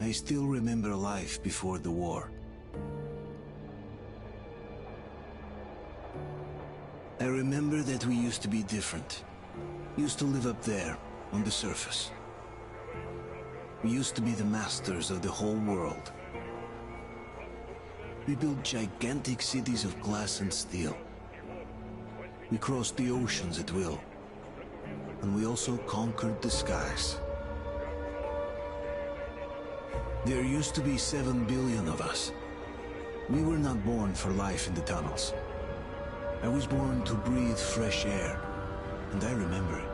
I still remember life before the war. I remember that we used to be different. Used to live up there, on the surface. We used to be the masters of the whole world. We built gigantic cities of glass and steel. We crossed the oceans at will. And we also conquered the skies. There used to be 7 billion of us. We were not born for life in the tunnels. I was born to breathe fresh air, and I remember it.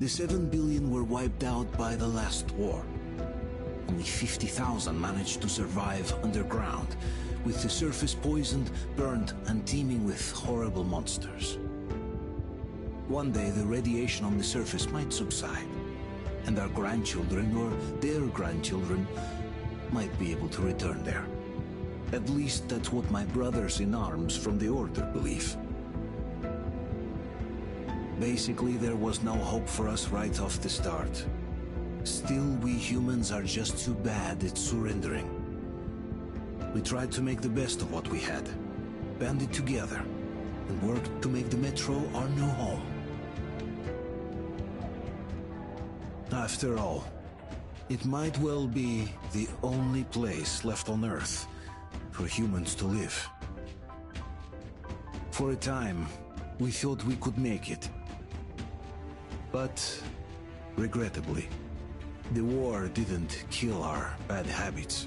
The 7 billion were wiped out by the last war. Only 50,000 managed to survive underground, with the surface poisoned, burned, and teeming with horrible monsters. One day the radiation on the surface might subside, and our grandchildren or their grandchildren might be able to return there. At least that's what my brothers in arms from the Order believe. Basically, there was no hope for us right off the start. Still, we humans are just too bad at surrendering. We tried to make the best of what we had, banded together, and worked to make the Metro our new home. After all, it might well be the only place left on Earth for humans to live. For a time, we thought we could make it. But, regrettably, the war didn't kill our bad habits.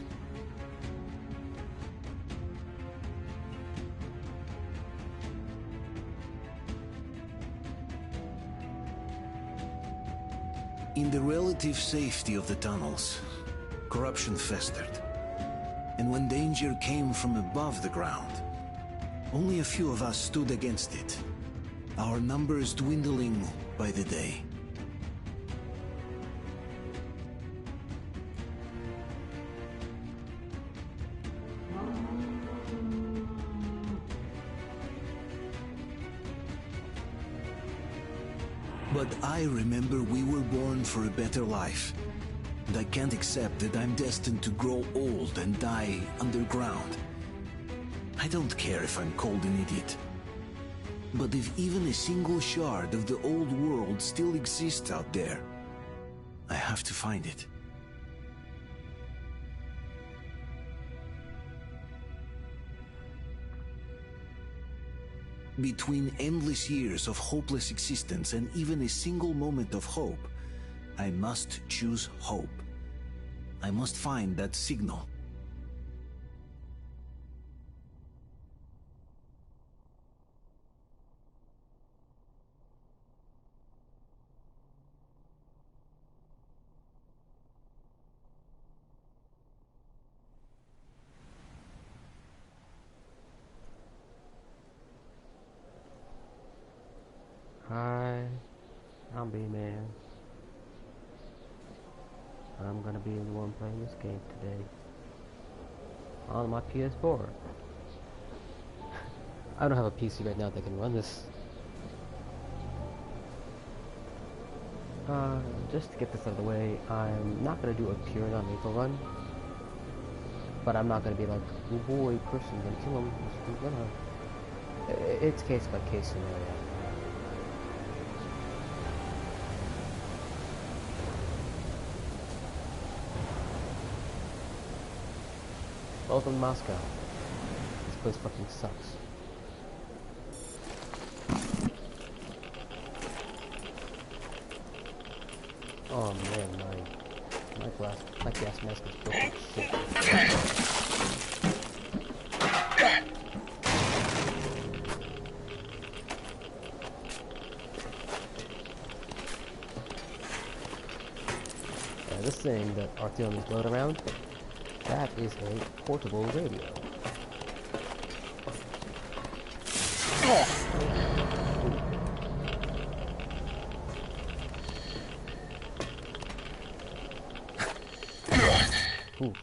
In the relative safety of the tunnels, corruption festered. And when danger came from above the ground, only a few of us stood against it, our numbers dwindling by the day. But I remember we were born for a better life, and I can't accept that I'm destined to grow old and die underground. I don't care if I'm called an idiot. But if even a single shard of the old world still exists out there, I have to find it. Between endless years of hopeless existence and even a single moment of hope, I must choose hope. I must find that signal. Hi, I'm B-Man. I'm gonna be the one playing this game today on my PS4. I don't have a PC right now that can run this. Just to get this out of the way, I'm not gonna do a pure non-lethal run, but I'm not gonna be like, oh boy, person gonna kill him. We're gonna. It's case by case scenario. Welcome to Moscow. This place fucking sucks. Oh man, my gas mask is broken shit. this thing that Artyom is blowing around, that is a portable radio. Ooh.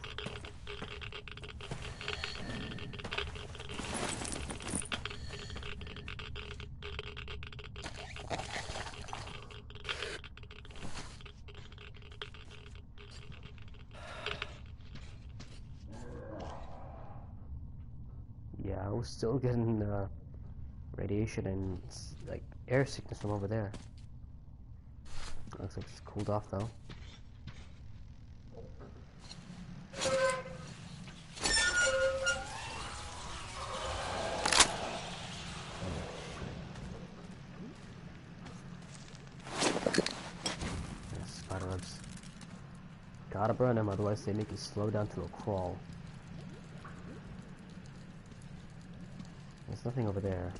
Yeah, I was still getting radiation and like air sickness from over there. Looks like it's cooled off though. Spider webs. Gotta burn them, otherwise they make you slow down to a crawl. There's nothing over there.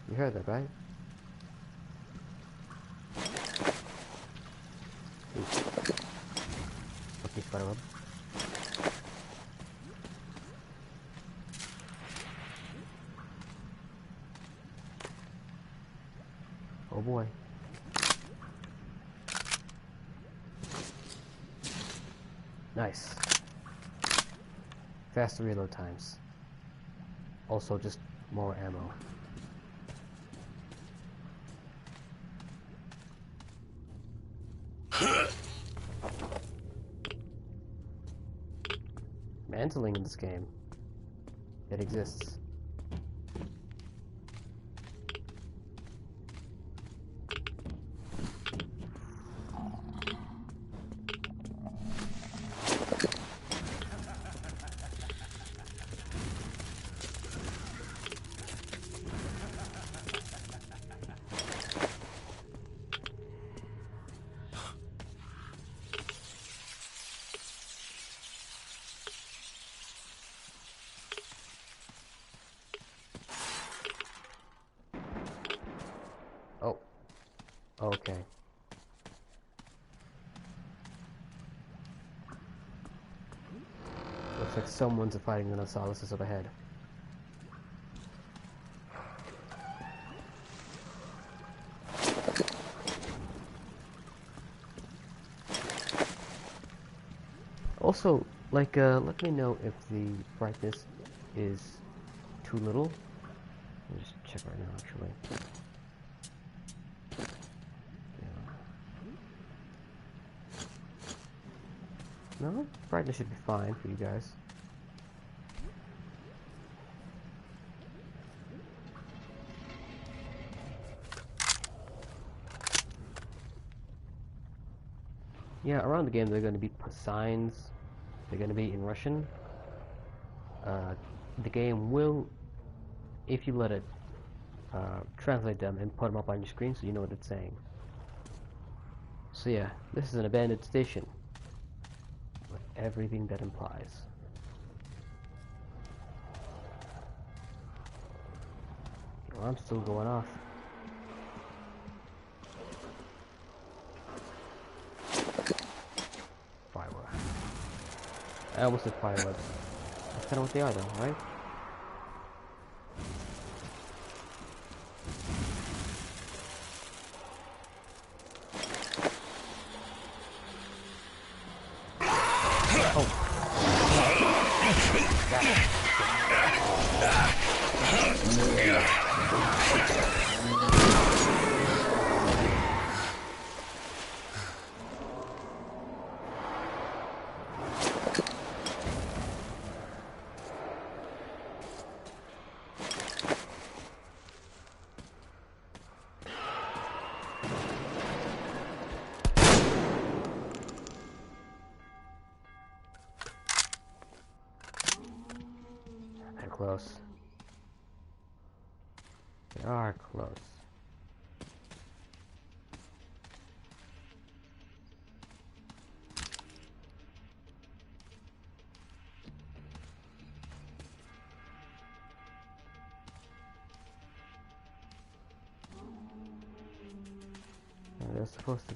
You heard that, right? Ooh. Okay, spider web. Oh boy. Nice. Faster reload times. Also just more ammo. Mantling in this game. It exists. Oh. Okay. Looks like someone's fighting the Nosalises up ahead. Also, like, let me know if the brightness is too little. Let me just check right now, actually. Yeah. No, brightness should be fine for you guys. Yeah, around the game there are going to be signs. They're going to be in Russian. The game will, if you let it, translate them and put them up on your screen so you know what it's saying. So yeah, this is an abandoned station with everything that implies. Well, I'm still going off. Fireweb. I almost said firewebs. That's kind of what they are though, right? They're close. They are close. supposed to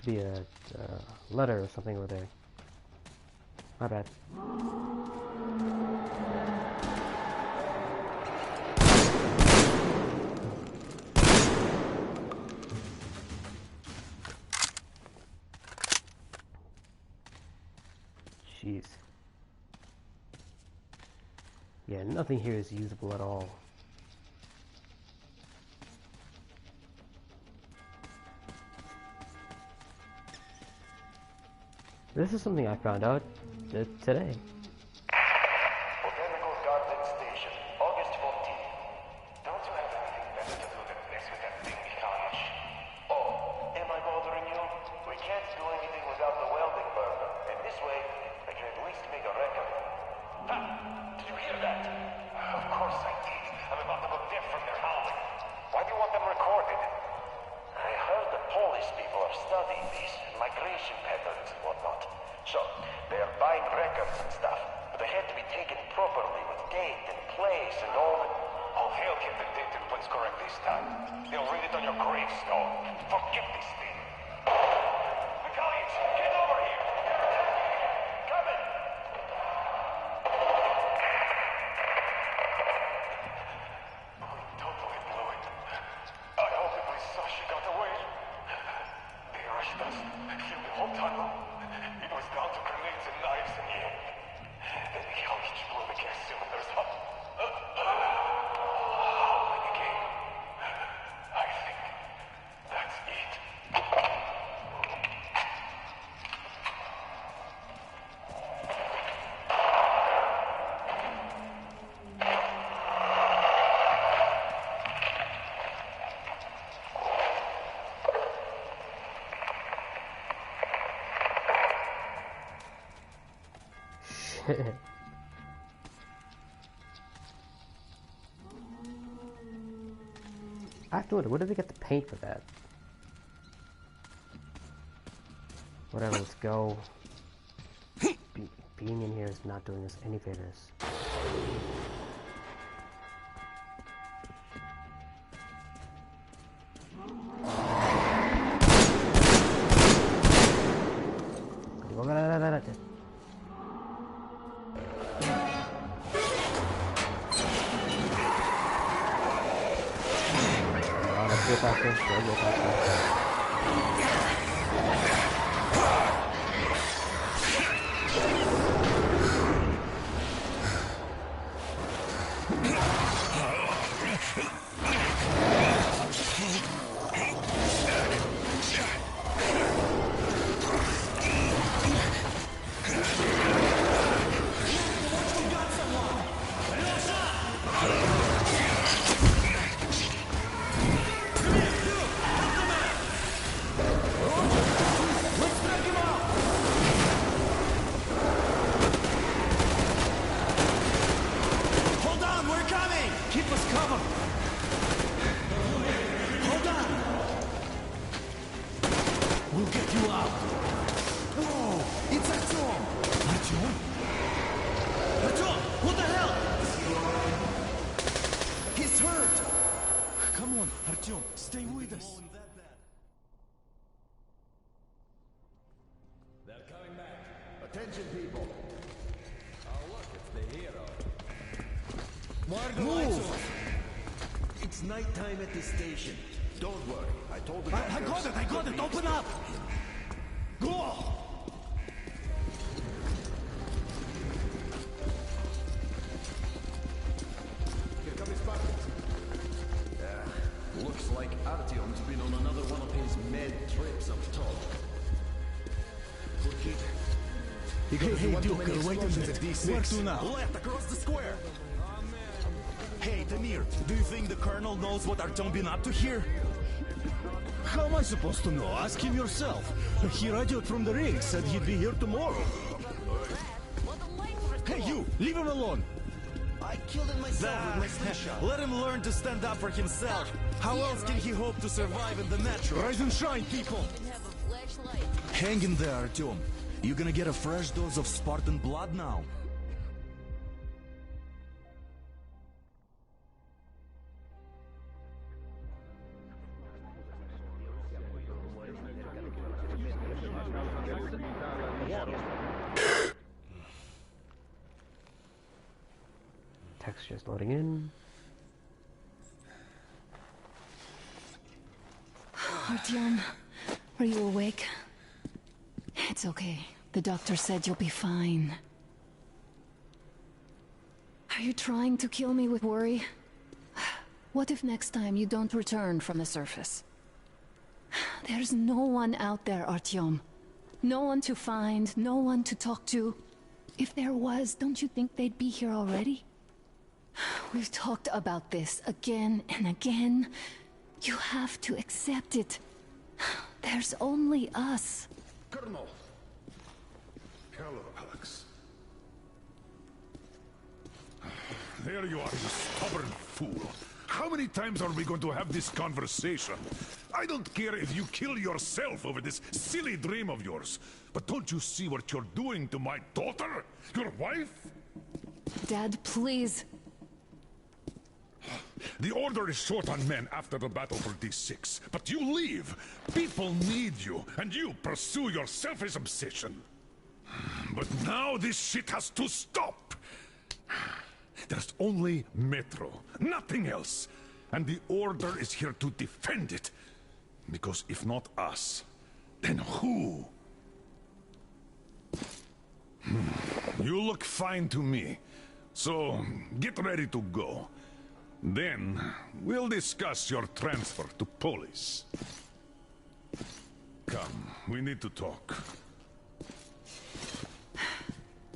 be a letter or something over there. My bad. Jeez. Yeah, nothing here is usable at all. This is something I found out today. Botanical Garden Station, August 14th. Don't you have anything better to do than mess with that thing, Mikhail? Oh, am I bothering you? We can't do anything without the welding burner, and this way, I can at least make a record. Ha! Did you hear that? Of course I did. I'm about to go deaf from their howling. Why do you want them recorded? I heard the Polish people are studying these migration patterns and whatnot. So, they are buying records and stuff, but they had to be taken properly with date and place and all that. Oh, they'll get the date and place correct this time. They'll read it on your gravestone. Forget this thing. Mikhailych, get over here! Come in! We totally blew it. I hope it was Sasha got away. They rushed us, filled the whole tunnel. It was down to grenades and knives in the end. Then Mikhailych blew the gas cylinders up. Howling again. I think that's it. Shit. I have to wonder, where did they get the paint for that? Whatever, let's go. Being in here is not doing us any favors. Stay with us. They're coming back. Attention, people. Oh, look, it's the hero. Margo, move! It's nighttime at the station. Don't worry. I told the I got it! Open up! Go! Here come his buckets. Looks like Artyom's been on another one of his mad trips up top. Look it. Hey, Duke, wait a minute. Where to now? Left across the square. Hey, Tamir, do you think the Colonel knows what Artyom been up to here? How am I supposed to know? Ask him yourself. He radioed from the ring, said he'd be here tomorrow. Hey, you! Leave him alone! I killed him myself with my slingshot. Let him learn to stand up for himself. How else can he hope to survive in the natural? Rise and shine, people! Hang in there, Artyom. You're gonna get a fresh dose of Spartan blood now. August. Text just loading in. Artyom, are you awake? It's okay. The doctor said you'll be fine. Are you trying to kill me with worry? What if next time you don't return from the surface? There's no one out there, Artyom. No one to find, no one to talk to. If there was, don't you think they'd be here already? We've talked about this again and again. You have to accept it. There's only us. Colonel! Hello, Alex. There you are, you stubborn fool. How many times are we going to have this conversation? I don't care if you kill yourself over this silly dream of yours. But don't you see what you're doing to my daughter? Your wife? Dad, please. The Order is short on men after the battle for D6. But you leave. People need you, and you pursue your selfish obsession. But now this shit has to stop. There's only Metro, nothing else. And the Order is here to defend it. Because if not us, then who? You look fine to me. So, get ready to go. Then, we'll discuss your transfer to Polis. Come, we need to talk.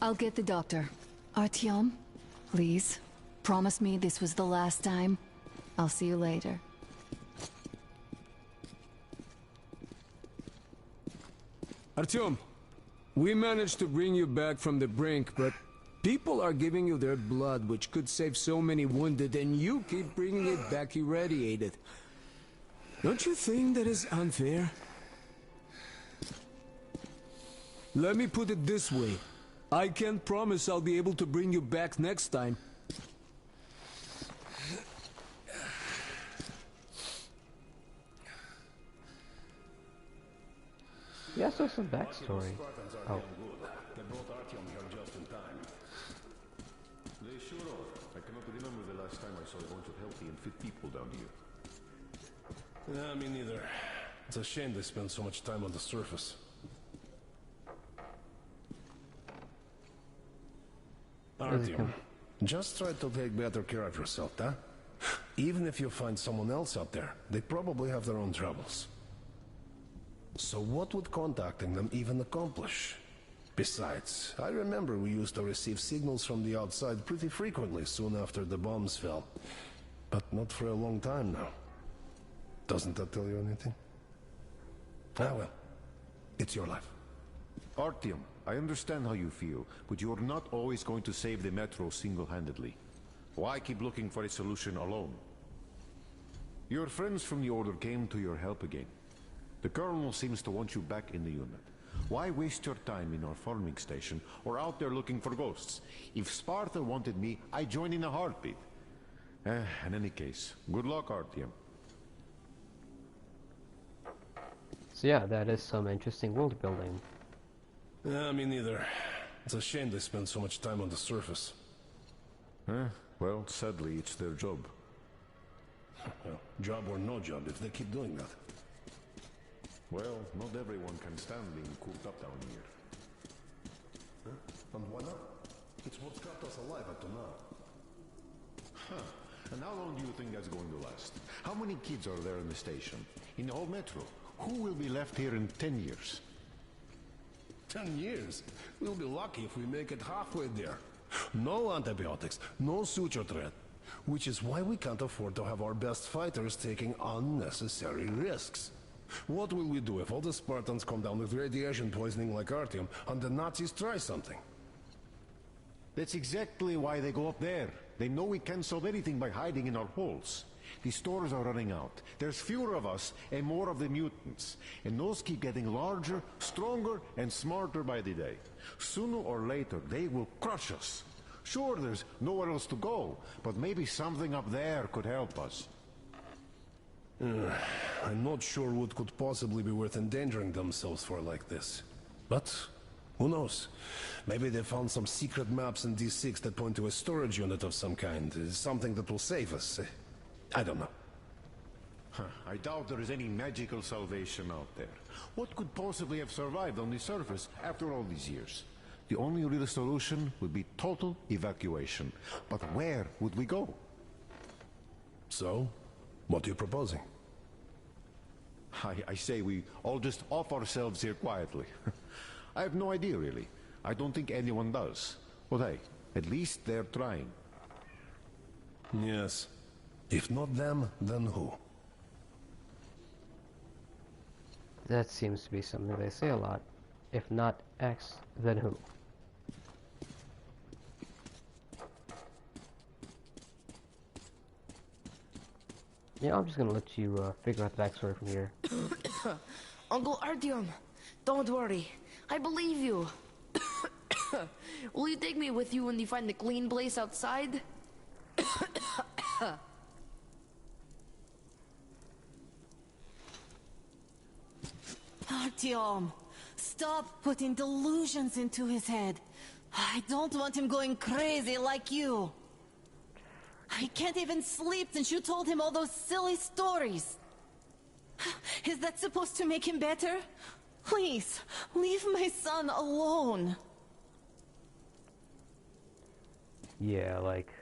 I'll get the doctor. Artyom, please, promise me this was the last time. I'll see you later. Artyom, we managed to bring you back from the brink, but people are giving you their blood, which could save so many wounded, and you keep bringing it back irradiated. Don't you think that is unfair? Let me put it this way. I can't promise I'll be able to bring you back next time. He also has some backstory. Oh. They brought Artyom here just in time. They sure are. I cannot remember the last time I saw a bunch of healthy and fit people down here. Yeah, me neither. It's a shame they spend so much time on the surface. Artyom, just try to take better care of yourself, huh? Even if you find someone else out there, they probably have their own troubles. So what would contacting them even accomplish? Besides, I remember we used to receive signals from the outside pretty frequently soon after the bombs fell. But not for a long time now. Doesn't that tell you anything? Ah well, it's your life. Artyom, I understand how you feel, but you're not always going to save the Metro single-handedly. Why keep looking for a solution alone? Your friends from the Order came to your help again. The Colonel seems to want you back in the unit. Why waste your time in our farming station or out there looking for ghosts? If Sparta wanted me, I'd join in a heartbeat. In any case, good luck, Artyom. So yeah, that is some interesting world building. Yeah, me neither. It's a shame they spend so much time on the surface. Well, sadly, it's their job. Well, job or no job, if they keep doing that. Well, not everyone can stand being cooped up down here. And why not? It's what kept us alive up to now. And how long do you think that's going to last? How many kids are there in the station? In the whole Metro? Who will be left here in 10 years? 10 years? We'll be lucky if we make it halfway there. No antibiotics, no suture thread. Which is why we can't afford to have our best fighters taking unnecessary risks. What will we do if all the Spartans come down with radiation poisoning like Artyom and the Nazis try something? That's exactly why they go up there. They know we can't solve anything by hiding in our holes. The stores are running out. There's fewer of us and more of the mutants. And those keep getting larger, stronger, and smarter by the day. Sooner or later, they will crush us. Sure, there's nowhere else to go, but maybe something up there could help us. I'm not sure what could possibly be worth endangering themselves for like this. But Who knows? Maybe they found some secret maps in D6 that point to a storage unit of some kind. Something that will save us. I don't know. I doubt there is any magical salvation out there. What could possibly have survived on the surface after all these years? The only real solution would be total evacuation. But where would we go? So, what are you proposing? I say we all just off ourselves here quietly. I have no idea, really. I don't think anyone does. But hey, at least they're trying. Yes. If not them, then who? That seems to be something they say a lot. If not X, then who? Yeah, I'm just gonna let you figure out the backstory from here. Uncle Artyom, don't worry. I believe you. Will you take me with you when you find the clean place outside? Artyom, stop putting delusions into his head. I don't want him going crazy like you. I can't even sleep since you told him all those silly stories. Is that supposed to make him better? Please, leave my son alone. Yeah, like...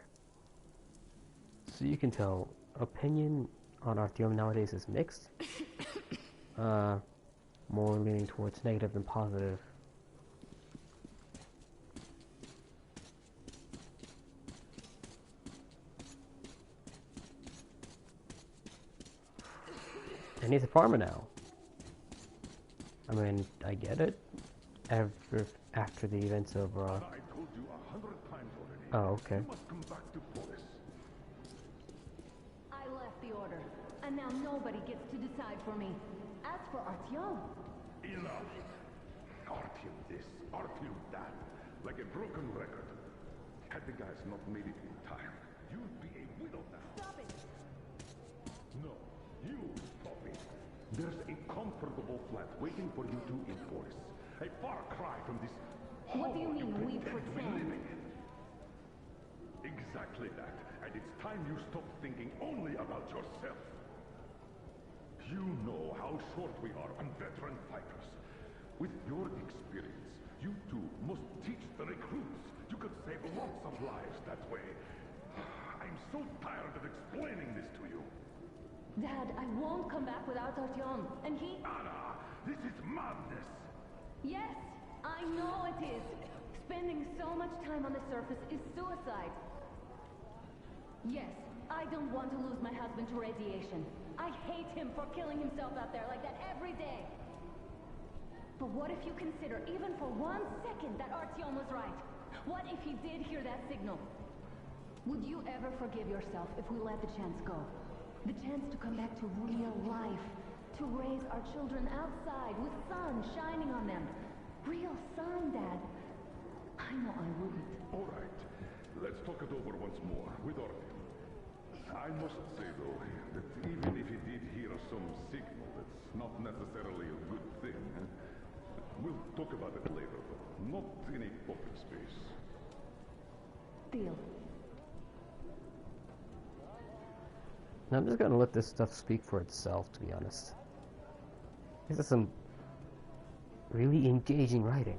So you can tell, opinion on Artyom nowadays is mixed. More leaning towards negative than positive. And he's a farmer now. I mean, I get it. After the events of, I told you 100 times already. Oh, okay. You must come back to Polis. I left the order, and now nobody gets to decide for me. As for Artyom... Enough! Artyom this, Artyom that. Like a broken record. Had the guys not made it in time, you'd be a widow now. Stop it! No, you stop it. There's a comfortable flat waiting for you to enforce. A far cry from this What do you mean, we pretend to be pretend? living in. Exactly that. And it's time you stop thinking only about yourself. You know how short we are on veteran fighters. With your experience, you too must teach the recruits. You could save lots of lives that way. I'm so tired of explaining this to you. Dad, I won't come back without Artyom, and he... Anna, this is madness. Yes, I know it is. Spending so much time on the surface is suicide. Yes, I don't want to lose my husband to radiation. I hate him for killing himself out there like that every day. But what if you consider, even for 1 second, that Artyom was right? What if he did hear that signal? Would you ever forgive yourself if we let the chance go? The chance to come back to real life. To raise our children outside with sun shining on them. Real sun, Dad. I know I wouldn't. All right, let's talk it over once more with Artyom. I must say, though, that even if he did hear some signal, that's not necessarily a good thing. We'll talk about it later, though. Not in a public space. Deal. I'm just gonna let this stuff speak for itself, to be honest. This is some really engaging writing.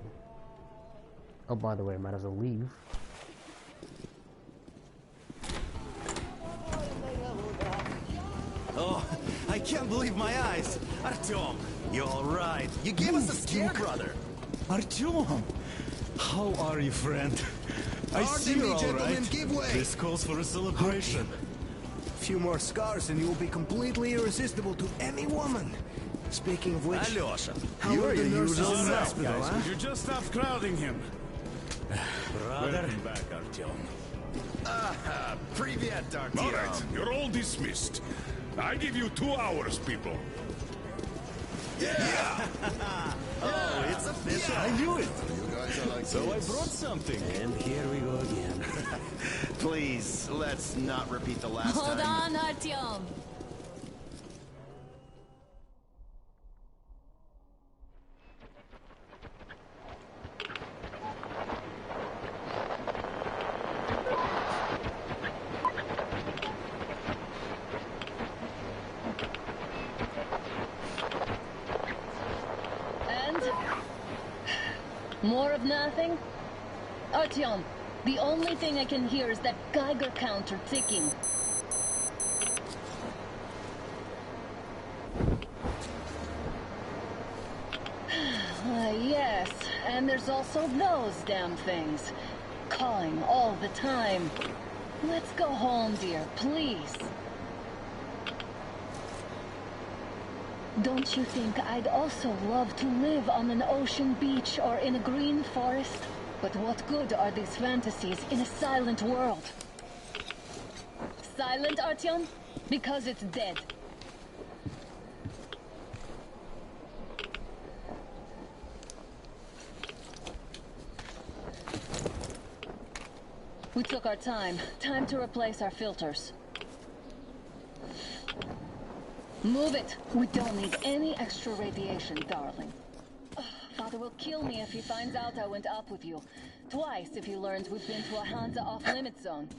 Oh, by the way, I might as well leave. Oh, I can't believe my eyes. Artyom, you're all right. You gave us a scare, brother. Artyom! How are you, friend? I see you're all right. Give way. This calls for a celebration. Few more scars and you will be completely irresistible to any woman. Speaking of which, Alyosha, how You're are the your nurses usual in the self, hospital, guys. huh? Would you just stop crowding him? Brother. Welcome back, Artyom. Privyet, Artyom. All right, you're all dismissed. I give you 2 hours, people. Yeah! Oh, it's official. I knew it. You guys are like So I kids. brought something. And here we go again. Please, let's not repeat the last Hold time. on, Artyom. More of nothing? Artyom, the only thing I can hear is that Geiger counter ticking. Yes, and there's also those damn things. Calling all the time. Let's go home, dear, please. Don't you think I'd also love to live on an ocean beach or in a green forest? But what good are these fantasies in a silent world? Silent, Artyom? Because it's dead. We took our time. Time to replace our filters. Move it! We don't need any extra radiation, darling. Father will kill me if he finds out I went up with you. Twice if he learns we've been to a Hansa off-limit zone.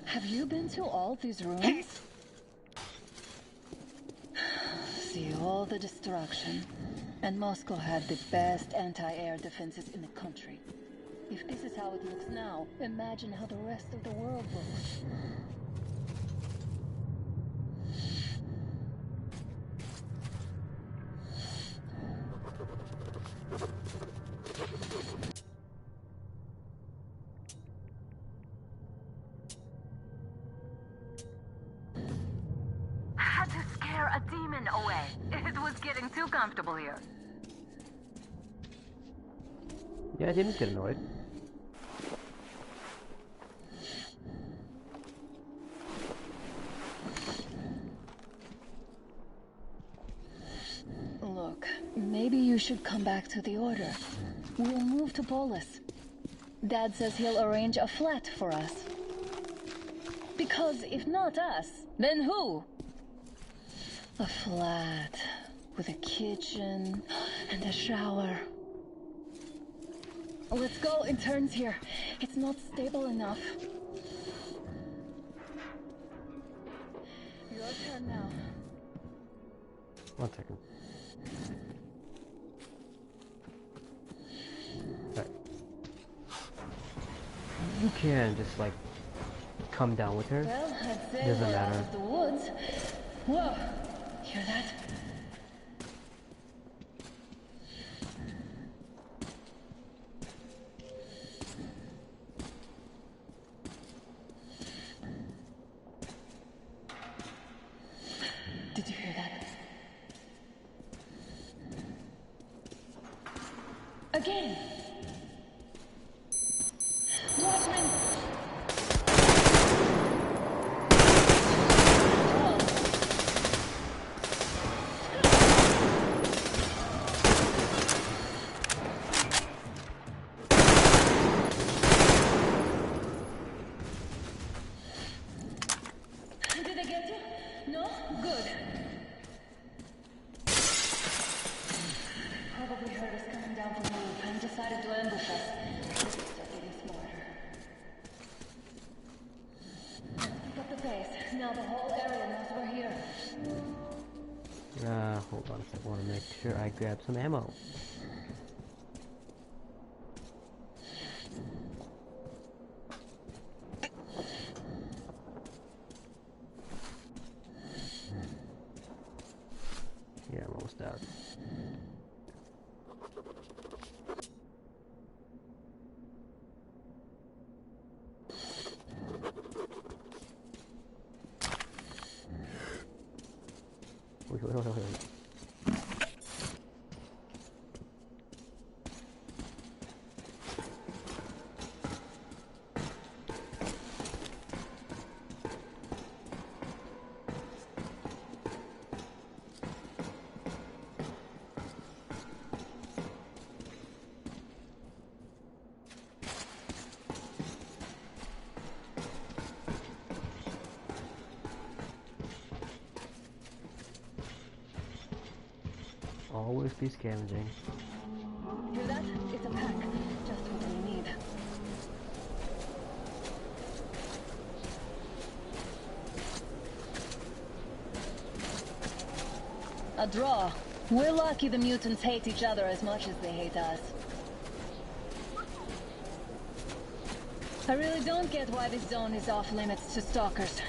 Have you been to all these rooms? See all the destruction. And Moscow had the best anti-air defenses in the country. If this is how it looks now, imagine how the rest of the world looks. Had to scare a demon away. It was getting too comfortable here. Yeah, I didn't get annoyed. Look, maybe you should come back to the Order. We'll move to Polis. Dad says he'll arrange a flat for us. Because if not us, then who? A flat with a kitchen and a shower. Let's go in turns here. It's not stable enough. Your turn now. 1 second. Right. You can just like come down with her. Well, I'd say Doesn't we're out matter. of the woods. Whoa! Hear that? Did you hear that? Again! Watchman! Did I get you? No? Good. Probably heard us coming down from the roof and decided to ambush us. Start getting smarter. Let's pick up the pace. Now the whole area knows we're here. Hold on a sec. I want to make sure I grab some ammo. Yeah, I'm almost out. Wait. Always be scavenging. Hear that? It's a pack. Just what we need. A draw. We're lucky the mutants hate each other as much as they hate us. I really don't get why this zone is off limits to stalkers.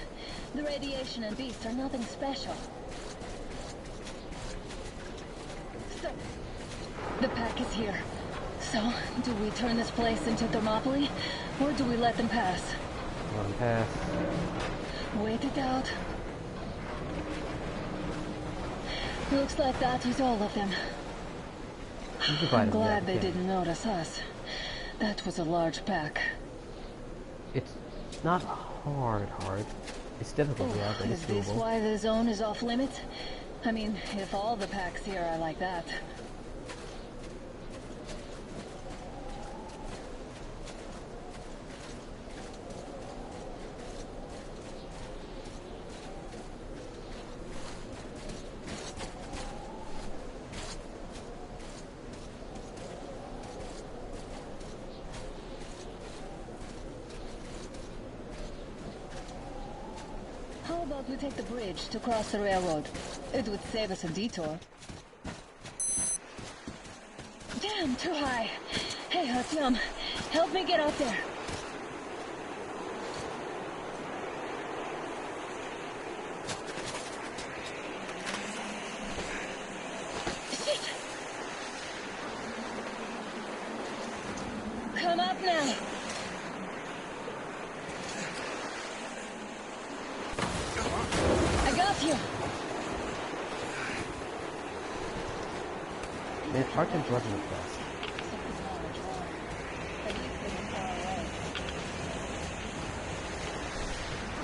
The radiation and beasts are nothing special. So, the pack is here. So, do we turn this place into Thermopylae, or do we let them pass? Let them pass. Wait it out. Looks like that was all of them. I'm glad they didn't notice us. That was a large pack. It's not hard. It's difficult, yeah, but it's doable. Is this why the zone is off limits? I mean, if all the packs here are like that. How about we take the bridge to cross the railroad? It would save us a detour. Damn, too high. Hey, Artyom, help me get out there. Shit! Come up now. You. Man, Artyom's running fast.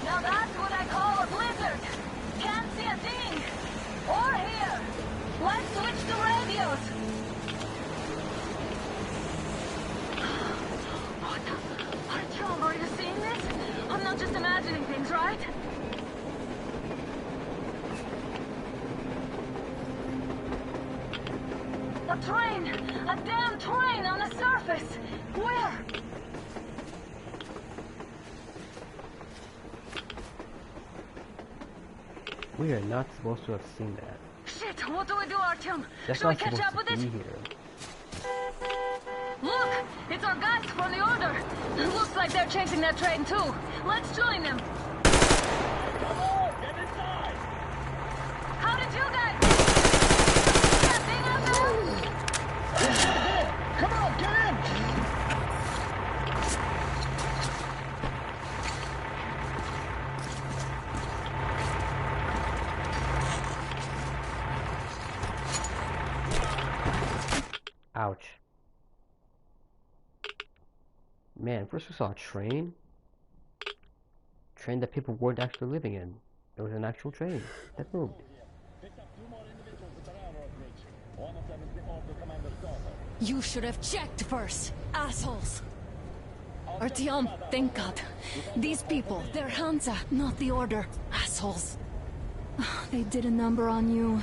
Now that's what I call a blizzard. Can't see a thing. Or hear. Let's switch to radios. What? Artyom, are you seeing this? I'm not just imagining things, right? A train! A damn train on the surface! Where? We are not supposed to have seen that. Shit! What do we do, Artyom? That's Should we not catch up supposed with to it? be here. Look! It's our guys from the Order! Looks like they're chasing that train too. Let's join them! Come on, get inside! How did you guys... That thing out there? Come on, get in! Ouch. Man, first we saw a train. Train that people weren't actually living in. It was an actual train that moved. You should have checked first, assholes. Artyom, thank God. These people, they're Hansa, not the Order. Assholes. They did a number on you.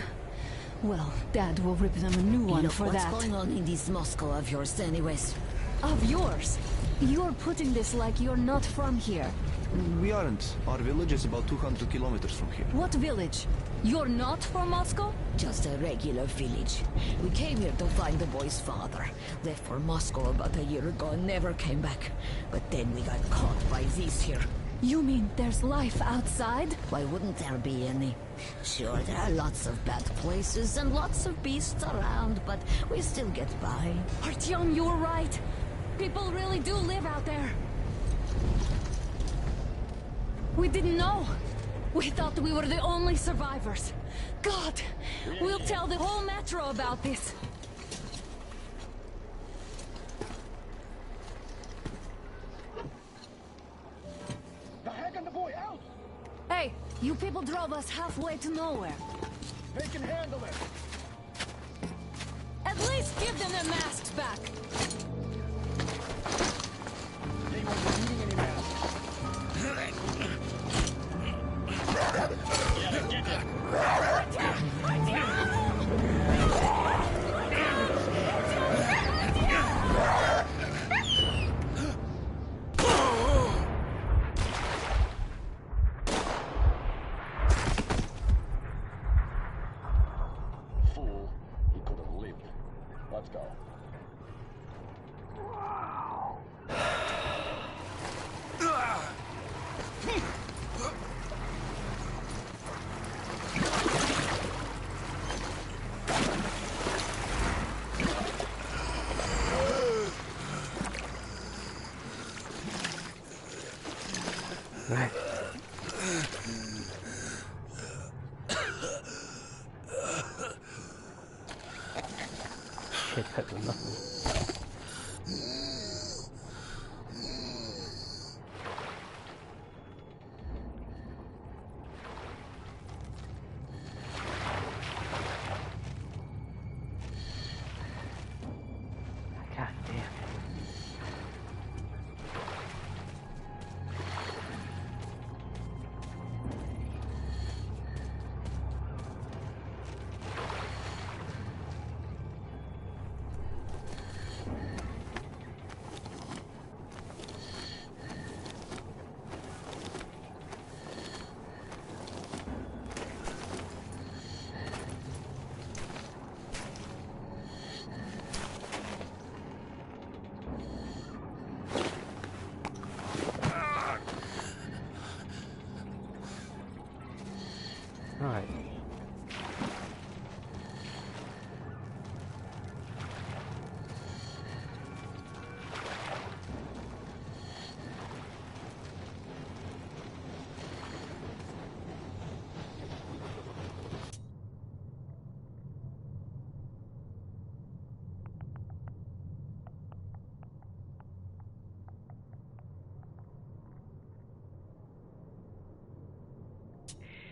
Well, Dad will rip them a new one for that. What's going on in this Moscow of yours anyways? Of yours? You're putting this like you're not from here. We aren't. Our village is about 200 kilometers from here. What village? You're not from Moscow? Just a regular village. We came here to find the boy's father. Left for Moscow about a year ago and never came back. But then we got caught by these here. You mean there's life outside? Why wouldn't there be any? Sure, there are lots of bad places and lots of beasts around, but we still get by. Artyom, you're right. People really do live out there. We didn't know. We thought we were the only survivors. God, we'll tell the whole metro about this. The heck and the boy out! Hey, you people drove us halfway to nowhere. They can handle it. At least give them their masks back. They won't be needing any masks. Fool. Let's go. Right. Shit, that was nothing. God damn. Alright.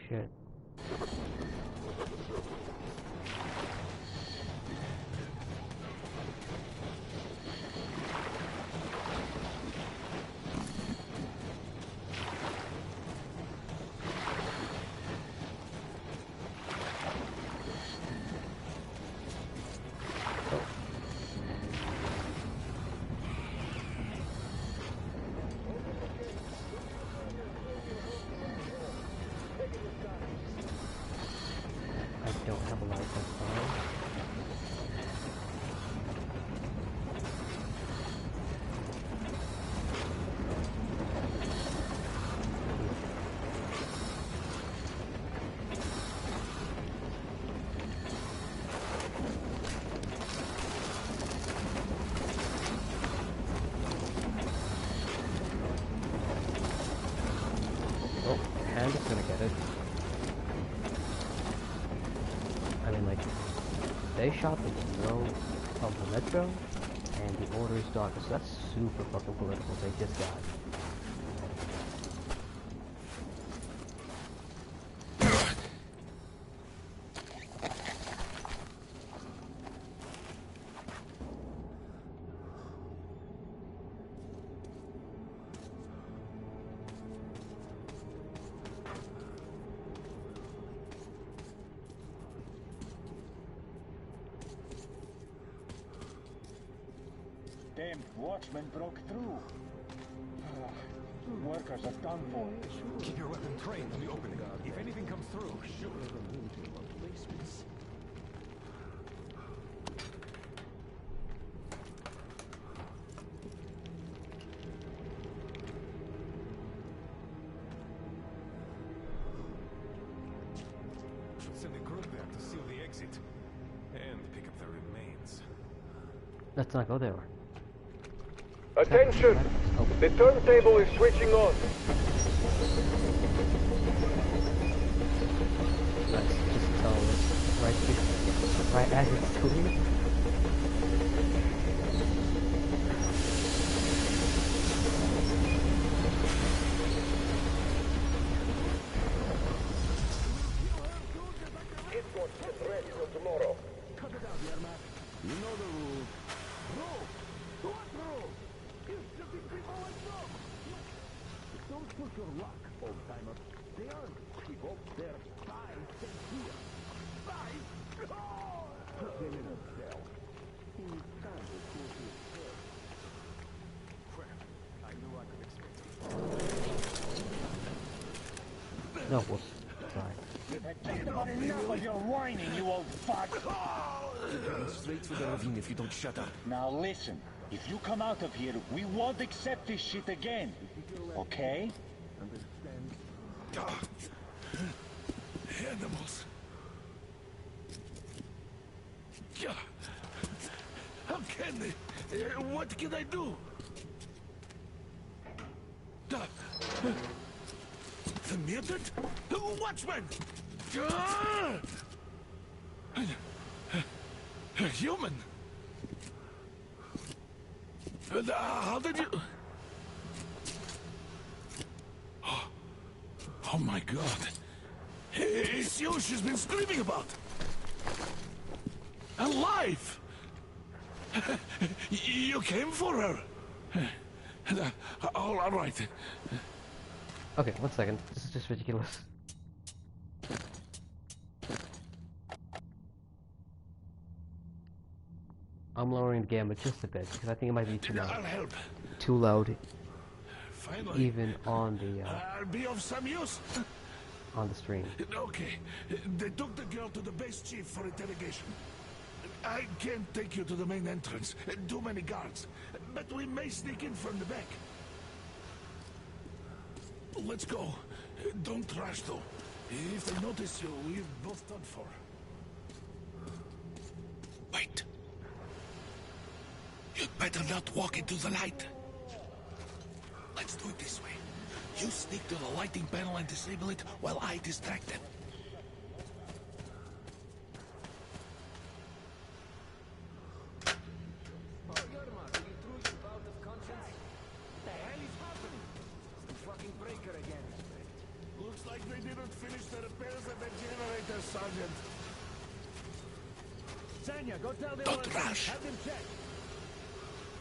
Shit. I don't have a light, that's fine. Oh, and it's gonna get it. I mean, like, they shot the window of the metro, and the order is darkness. That's super fucking political. They just got. Damned watchmen broke through. Workers are done for. Keep your weapon trained on the opening. If anything comes through, shoot. Should send a group there to seal the exit and pick up the remains. Let's not go there. Attention! The turntable is switching on. Let's just tell it right as it's doing. No, we'll try. I've had enough of your whining, you old fuck! You're going straight for the ravine if you don't shut up. Now listen, if you come out of here, we won't accept this shit again. Okay? Animals. How can they? What can I do? The mutant? Watchman! A human? How did you... Oh my god. It's you she's been screaming about. Alive! You came for her. All right. Okay, 1 second. This is just ridiculous. I'm lowering the gamma just a bit because I think it might be too loud. I'll help. Too loud. Finally. Even on the I'll be of some use. On the stream. Okay. They took the girl to the base chief for interrogation. I can't take you to the main entrance. Too many guards. But we may sneak in from the back. Let's go. Don't rush though. If they notice you, we're both done for. Wait. You'd better not walk into the light. Let's do it this way. You sneak to the lighting panel and disable it while I distract them. Looks like they didn't finish the repairs at the generator, Sergeant. Sanya, go tell the Don't rush. Have them check.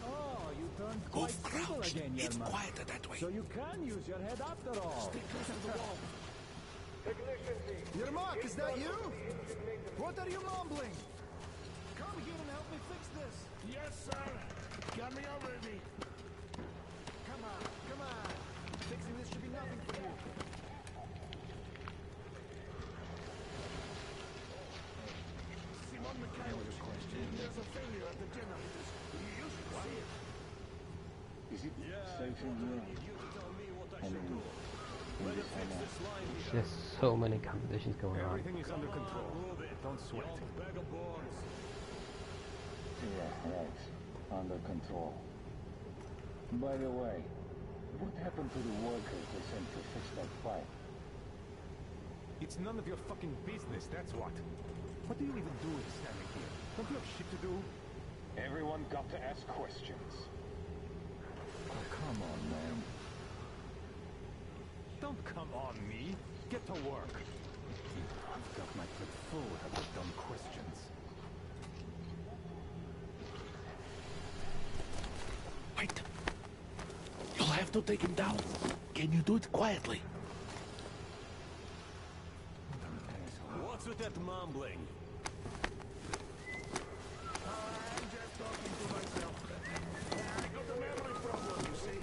Oh, you turned Move quite cool crouch. again, It's Yermak. quieter that way. So you can use your head after all. Stay close to the wall. Yermak, is that you? What are you mumbling? Come here and help me fix this. Yes, sir. Got me already. Come on, come on. Fixing this should be nothing for you. Simon Mikhailov, there's a failure at the generators. You should see it. Is it safe in here? I mean, in this hammer. There's so many competitions going on. Everything is under control. Don't sweat. Yeah, right. Under control. By the way, what happened to the workers they sent to fix that pipe? It's none of your fucking business, that's what. What do you even do standing here? Don't you have shit to do? Everyone got to ask questions. Oh, come on, man. Don't come on me. Get to work. I've got my plate full of the dumb questions. Wait. You'll have to take him down. Can you do it quietly? What's with that mumbling? I'm just talking to myself. I got a memory problem, you see.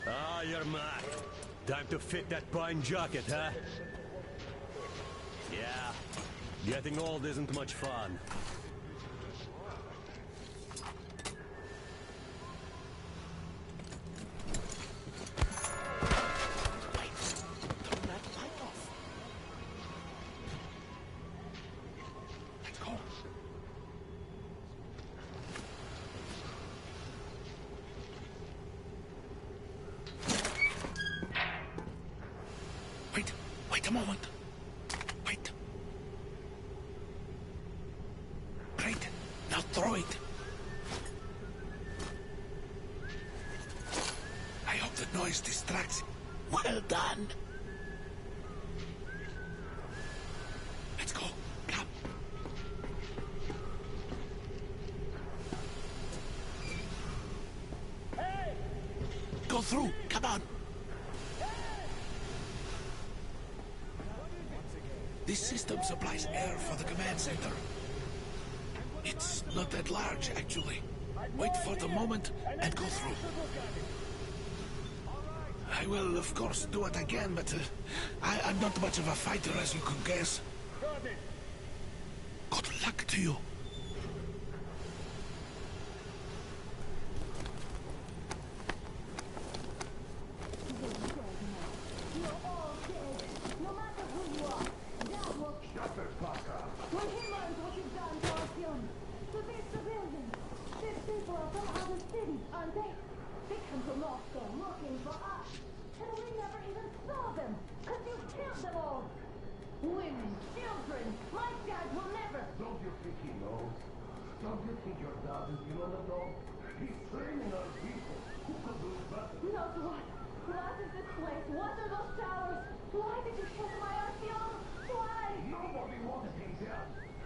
Ah, Yermak. Time to fit that pine jacket, huh? Yeah. Getting old isn't much fun. Wait a moment. Wait. Great. Now throw it. I hope the noise distracts. Well done. Let's go. Come. Hey! Go through. Come on. This system supplies air for the command center. It's not that large, actually. Wait for the moment and go through. I will, of course, do it again, but I'm not much of a fighter, as you could guess. Good luck to you.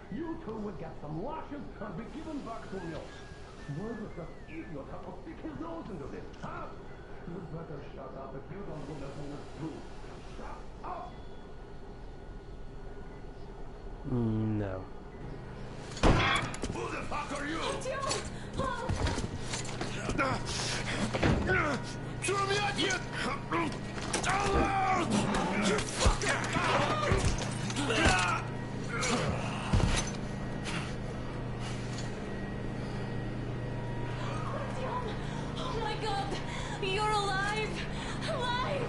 You two will get some lashes and be given back to me. Why does that idiot have to stick his nose into this, huh? You better shut up if you don't want to do. Shut up! No. Who the fuck are you? Throw me at you! You fucker! Oh my god! You're alive! Alive!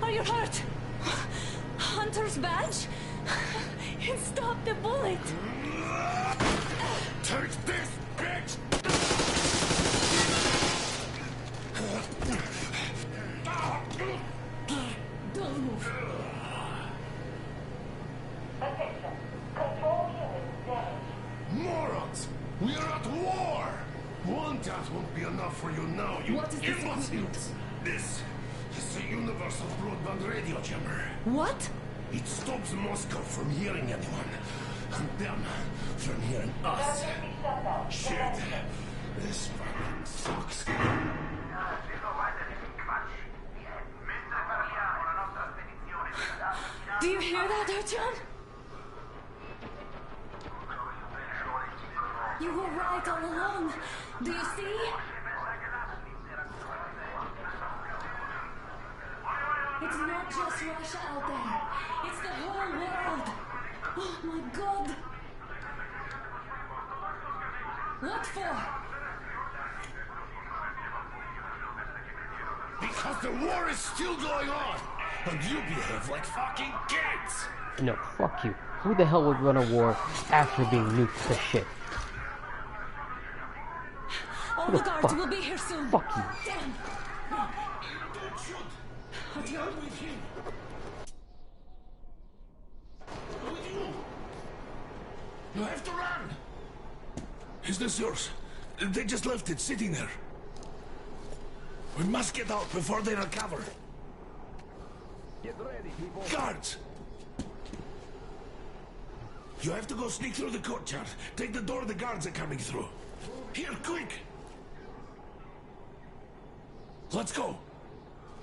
Are you hurt? Hunter's badge? It stopped the bullet! Take this, bitch! Don't move. Attention. Control unit damaged. Morons! We are at war! One death won't be enough for you now, you imbeciles! This is the universal broadband radio jammer. What? It stops Moscow from hearing anyone, and them from hearing us. Shit. This fucking sucks. Do you hear that, Artyom? You were right all along. Do you see? It's not just Russia out there. It's the whole world. Oh my god. What for? Because the war is still going on, and you behave like fucking kids. No, fuck you. Who the hell would run a war after being nuked to shit? All the guards will be here soon. Fuck you. Damn. Don't shoot. Artyom? With him. With you. You have to run. Is this yours? They just left it sitting there. We must get out before they recover. Get ready, people. Guards! You have to go sneak through the courtyard. Take the door the guards are coming through. Here, quick! Let's go!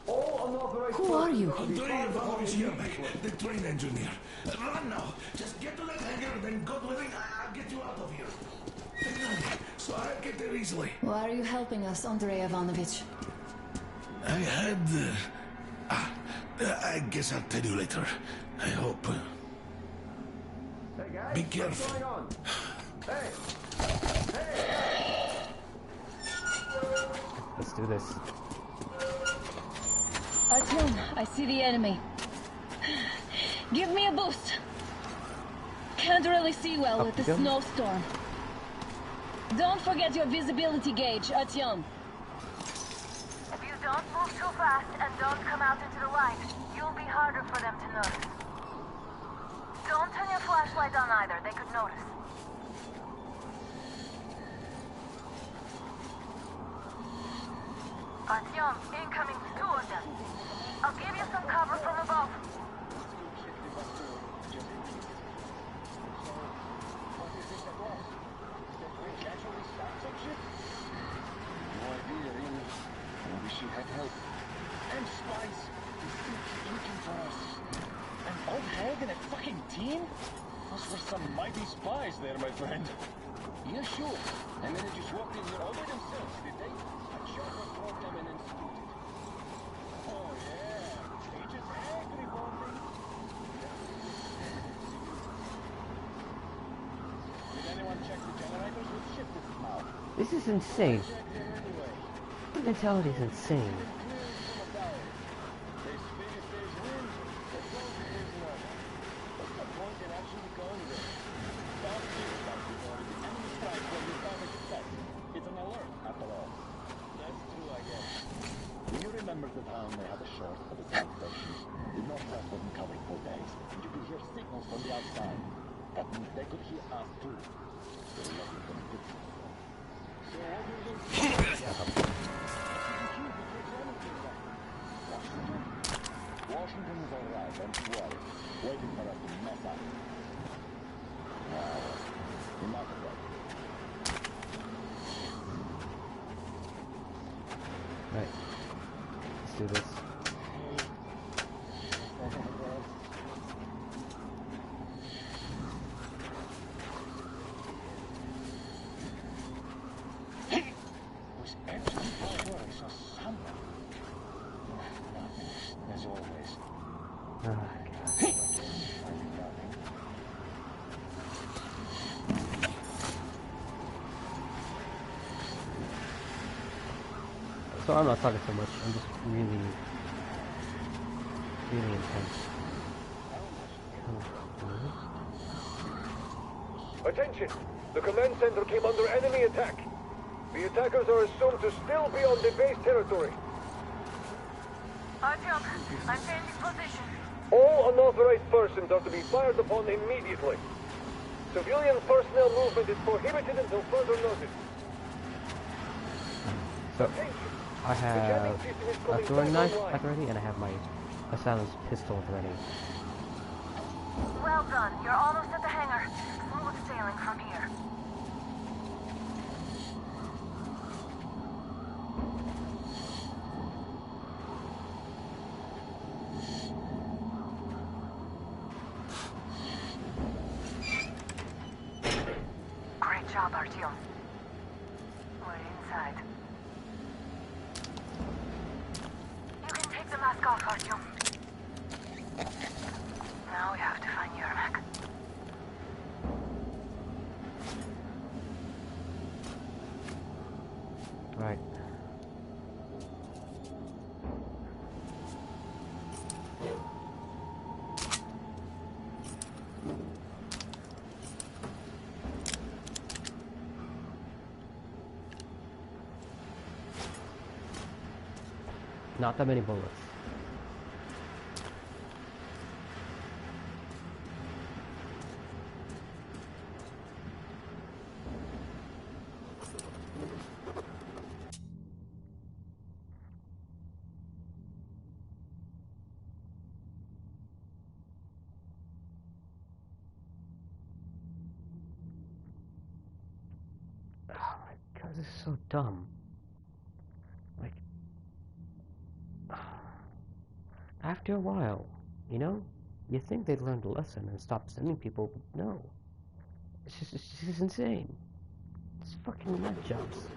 Who are you? Andrei Ivanovich Yermak, the train engineer. Run now! Just get to that hangar, then God willing, I'll get you out of here. So I'll get there easily. Why are you helping us, Andrei Ivanovich? I had... I guess I'll tell you later. I hope. Hey guys, Be careful. what's going on? Hey! Hey! Let's do this. Artyom, I see the enemy. Give me a boost. Can't really see well with the snowstorm. Don't forget your visibility gauge, Artyom. If you don't move too fast and don't come out into the light, you'll be harder for them to notice. Don't turn your flashlight on either, they could notice. Artyom, incoming, 2 of them. I'll give you some cover from above. She had help. And spies. They still keep looking for us. An old hag and a fucking team? Those were some mighty spies there, my friend. Yeah, sure. And then they just walked in here all by themselves, did they? A chopper brought them and then scooted. This is insane. The mentality is insane. It's an alert, after all. That's true, I guess. Do you remember the town they had a short at the south station? The northwest wasn't covered for days, and you could hear signals from the outside. That means they could hear us too. They were looking for the picture. So what do you think? Washington is alright, don't worry. Waiting for us to mess up. Now, enough of that. Right. Let's do this. Was actually before I saw someone. Nothing, as always. So I'm not talking so much, I'm just really intense. Attention! The command center came under enemy attack. The attackers are assumed to still be on the base territory. Artyom, I'm changing position. All unauthorized persons are to be fired upon immediately. Civilian personnel movement is prohibited until further notice. So, I have a throwing knife at ready, and I have my silenced pistol ready. Well done. You're almost at the hangar. Smooth sailing from here. Great job, Artyom. We're inside. You can take the mask off, Artyom. Now we have to find Yermak. Right. Not that many bullets. Oh my god, this is so dumb. Like, after a while, you know, you think they'd learned a lesson and stop sending people, but no. It's just insane. It's fucking nut jobs.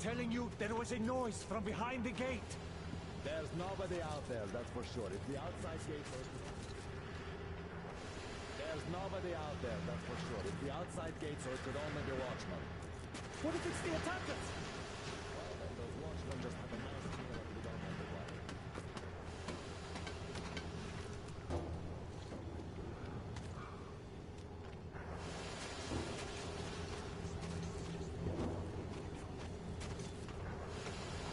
Telling you, there was a noise from behind the gate. There's nobody out there, that's for sure. If the outside gates are open... There's nobody out there, that's for sure. If the outside gates are, it could only be watchmen. What if it's the attackers? Well, then those watchmen just have a nice feeling that we don't have to worry.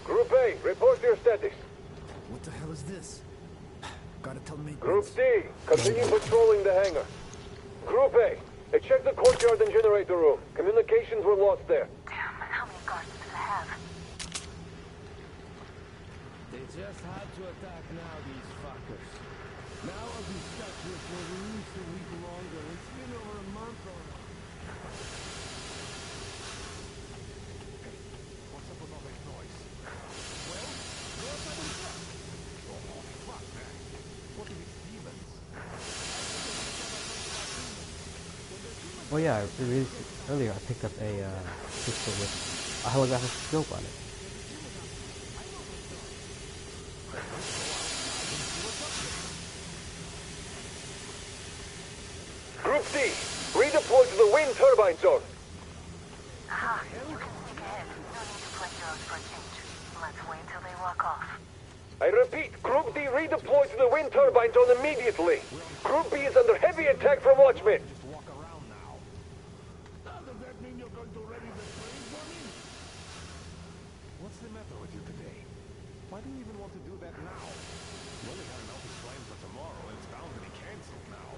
Group A, report your status. What the hell is this? Gotta tell me. Group D, continue patrolling the hangar. Group A, check the courtyard and generator room. Communications were lost there. Damn, how many guards do they have? Just how to attack now, these fuckers. Now I'll be stuck here for at least a week longer. It's been over a month already. What's up with all that noise? Well, go outside and look. Oh, fuck, man. What if it's demons? Oh yeah, earlier I picked up a pistol with a holographic scope on it. Group D, redeploy to the wind turbine zone. Aha, you can sneak ahead. No need to play heroes for a change. Let's wait till they walk off. I repeat, Group D redeploy to the wind turbine zone immediately. Group B is under heavy attack from Watchmen. What's the matter with you today? Why do you even want to do that now? You only got an office plan for tomorrow, and it's bound to be cancelled now.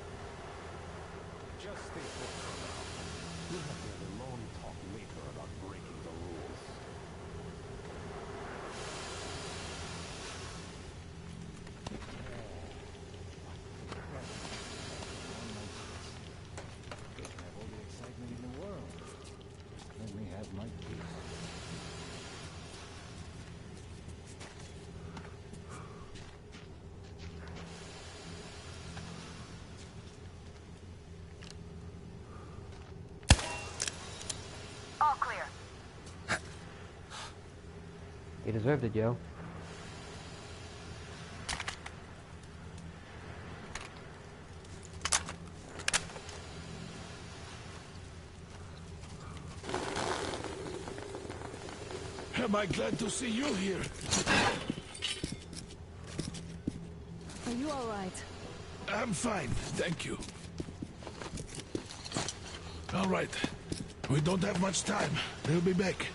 Just stay put for now. We'll have to have a long talk later about breaking the rules. They can have all the excitement in the world. Let me have my peace. All clear. You deserved it, yo. Am I glad to see you here? Are you all right? I'm fine, thank you. All right. We don't have much time. They'll be back.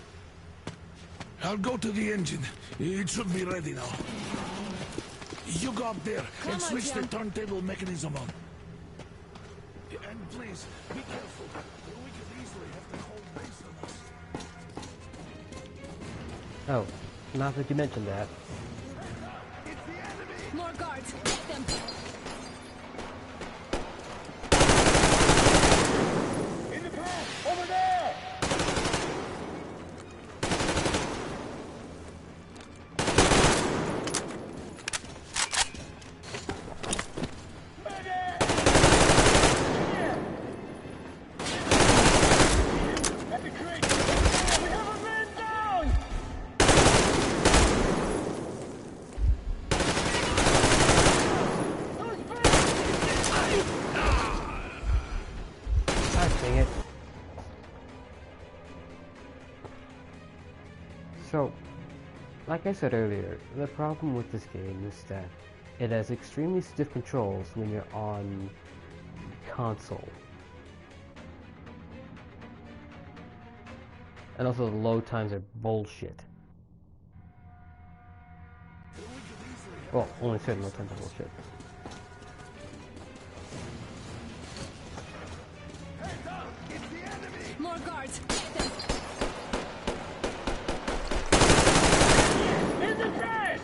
I'll go to the engine. It should be ready now. You go up there and switch the turntable mechanism on. And please, be careful. We could easily have the whole base on us. Oh, now that you mentioned that. More guards! Get them! In the path! Over there! At the crate! We have a man down! Dang it. So, like I said earlier, the problem with this game is that it has extremely stiff controls when you're on console. And also the load times are bullshit. Well, only certain load times are bullshit. More guards! Get them! In the trash!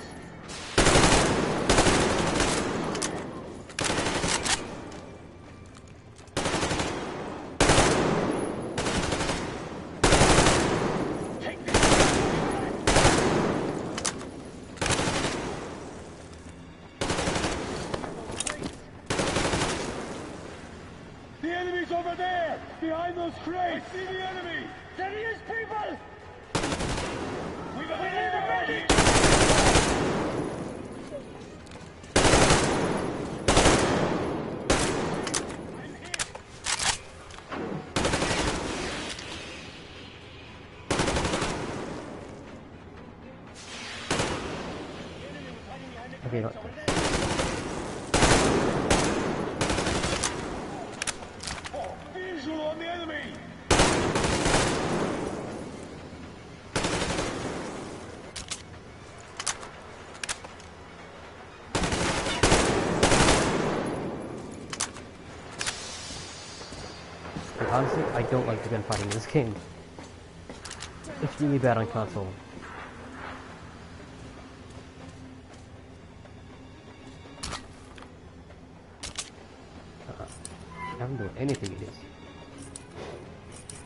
The enemy's over there! Behind those crates! I see the enemy! There he is, people! We need a medic! Okay, not Visual on the enemy! honestly, I don't like the gunfighting in this game. It's really bad on console. haven't done anything it is.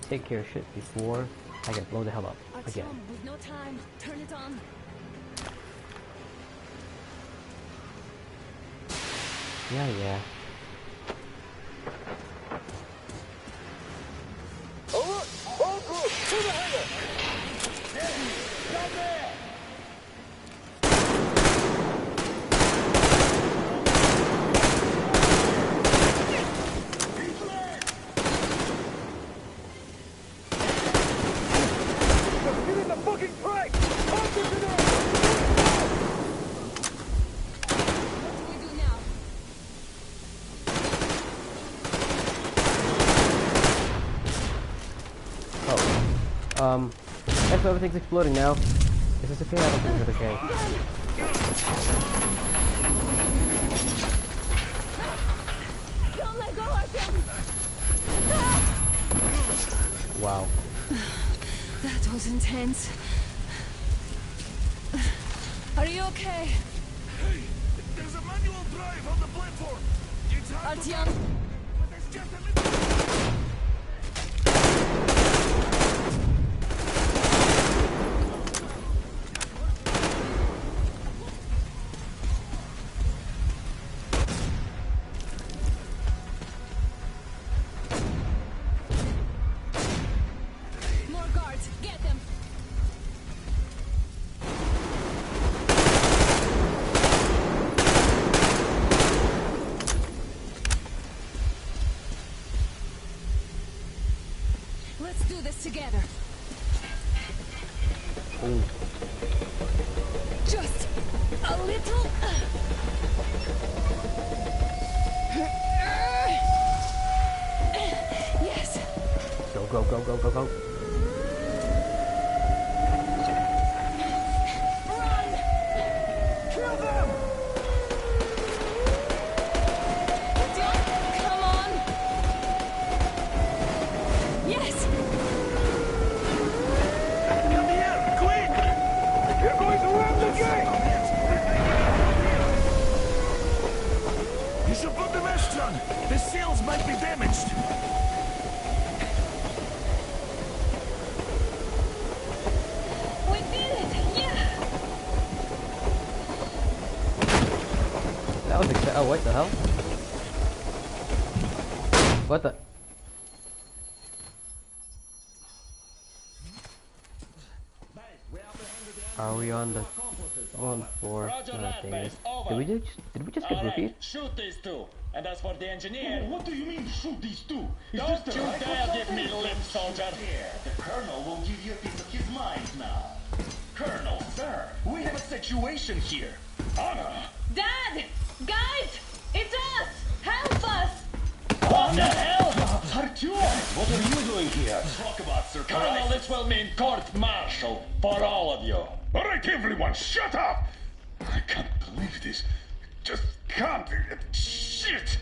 Take care of shit before I get blown the hell up again. With no time, turn it on. Yeah. Alert! All group, to the hangar! Steady! Down there! Get in the fucking track! If everything's exploding now. Is this okay? I don't think it's okay. Don't let go, Artyom! Wow. That was intense. Are you okay? Hey, there's a manual drive on the platform. It's hard to Artyom! but there's just a little... Let's do this together. Ooh. Just a little. Yes. Go, go, go, go, go, go. Run! Kill them! Come on! Yes! Come here, quick! You're going to ram the gate! You should put the mesh on. The seals might be damaged. We did it! Yeah! That was oh, what the hell? What the? Are we on the one floor? Did we just get roofied? Shoot these two. And as for the engineer... What do you mean, shoot these two? Is Don't this you the dare give me lip, soldier! The Colonel will give you a piece of his mind now. Colonel, sir, we have a situation here. Anna! Dad! Guys! It's us! Help us! What the hell? Artyom, what are you doing here? Talk about surprise. Colonel, this will mean court-martial for all of you. All right, everyone, shut up! I can't believe this. Just can't. Shit!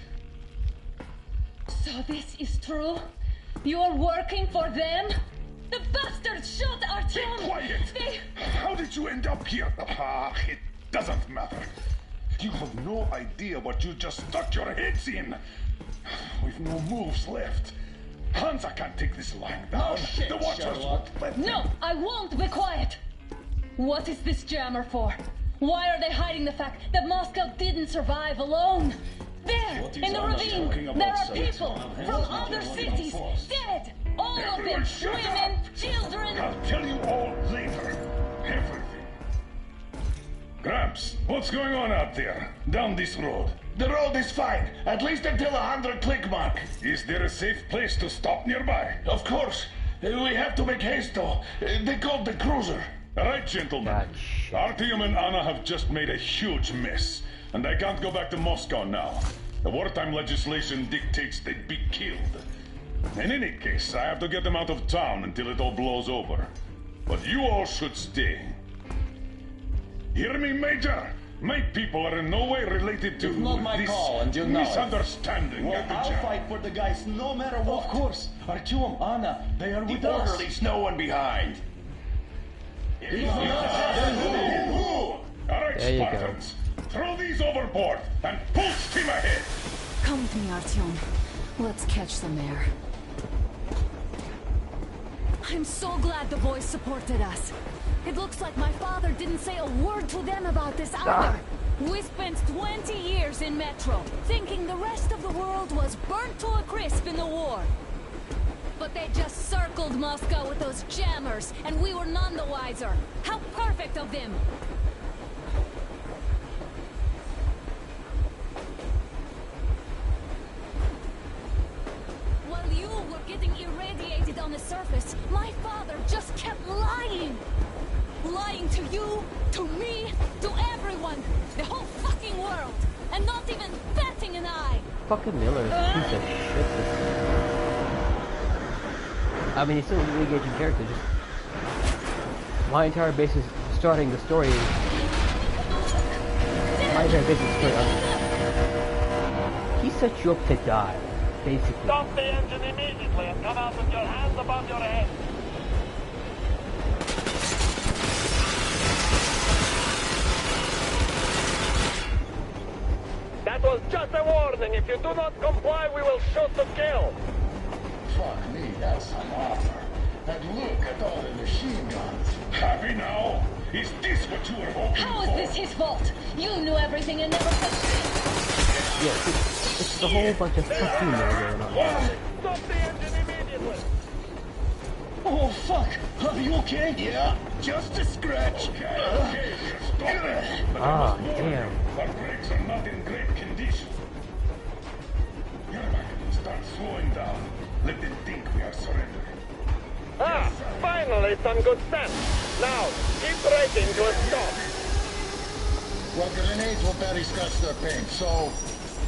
So this is true? You're working for them? The bastards shot Artyom! Be quiet! How did you end up here? It doesn't matter. You have no idea what you just stuck your heads in. We've no moves left. Hansa can't take this lying down. Oh, shit, the Watchers Sherlock. won't let No, them. I won't be quiet! What is this jammer for? Why are they hiding the fact that Moscow didn't survive alone? There, What is in the Anna ravine, talking about, there are sir? people It's from not other what cities, it was. dead! All of them, Everyone shut women, up. children! I'll tell you all later. Everything. Gramps, what's going on out there? Down this road? The road is fine, at least until 100 click mark. Is there a safe place to stop nearby? Of course. We have to make haste though. They called the cruiser. All right, gentlemen. Artyom and Anna have just made a huge mess, and I can't go back to Moscow now. The wartime legislation dictates they'd be killed. In any case, I have to get them out of town until it all blows over. But you all should stay. Hear me, Major? My people are in no way related to It's not my this call, and you know it. misunderstanding. Well, at the I'll jam. fight for the guys no matter what. Of course. Artyom, Anna, they are with us. Order leaves no one behind. All right, There you go. Spartans. Throw these overboard and full steam ahead. Come with me, Artyom. Let's catch some air. I'm so glad the boys supported us. It looks like my father didn't say a word to them about this either. We spent 20 years in Metro, thinking the rest of the world was burnt to a crisp in the war. But they just circled Moscow with those jammers, and we were none the wiser. How perfect of them! While you were getting irradiated on the surface, my father just kept lying! Lying to you, to me, to everyone! The whole fucking world! And not even batting an eye! Fucking Miller is a piece of shit. I mean, he's still a really engaging character, just... My entire base is starting the story... My entire base is starting... He set you up to die, basically. Stop the engine immediately and come out with your hands above your head. That was just a warning. If you do not comply, we will shoot to kill. Fuck me, that's an offer. And look at all the machine guns. Happy now? Is this what you were hoping How for? is this his fault? You knew everything and never touched it! Yeah, it's a whole bunch of fuck you Miller going on. Stop the engine immediately. Oh, fuck. Are you okay? Yeah, just a scratch. Okay, stop it. Ah, damn. Our brakes are not in great condition. Yermak, start slowing down. Let them think we are surrendering. Ah, finally some good sense. Now, keep braking to a stop. Well, grenades will barely scratch their paint, so...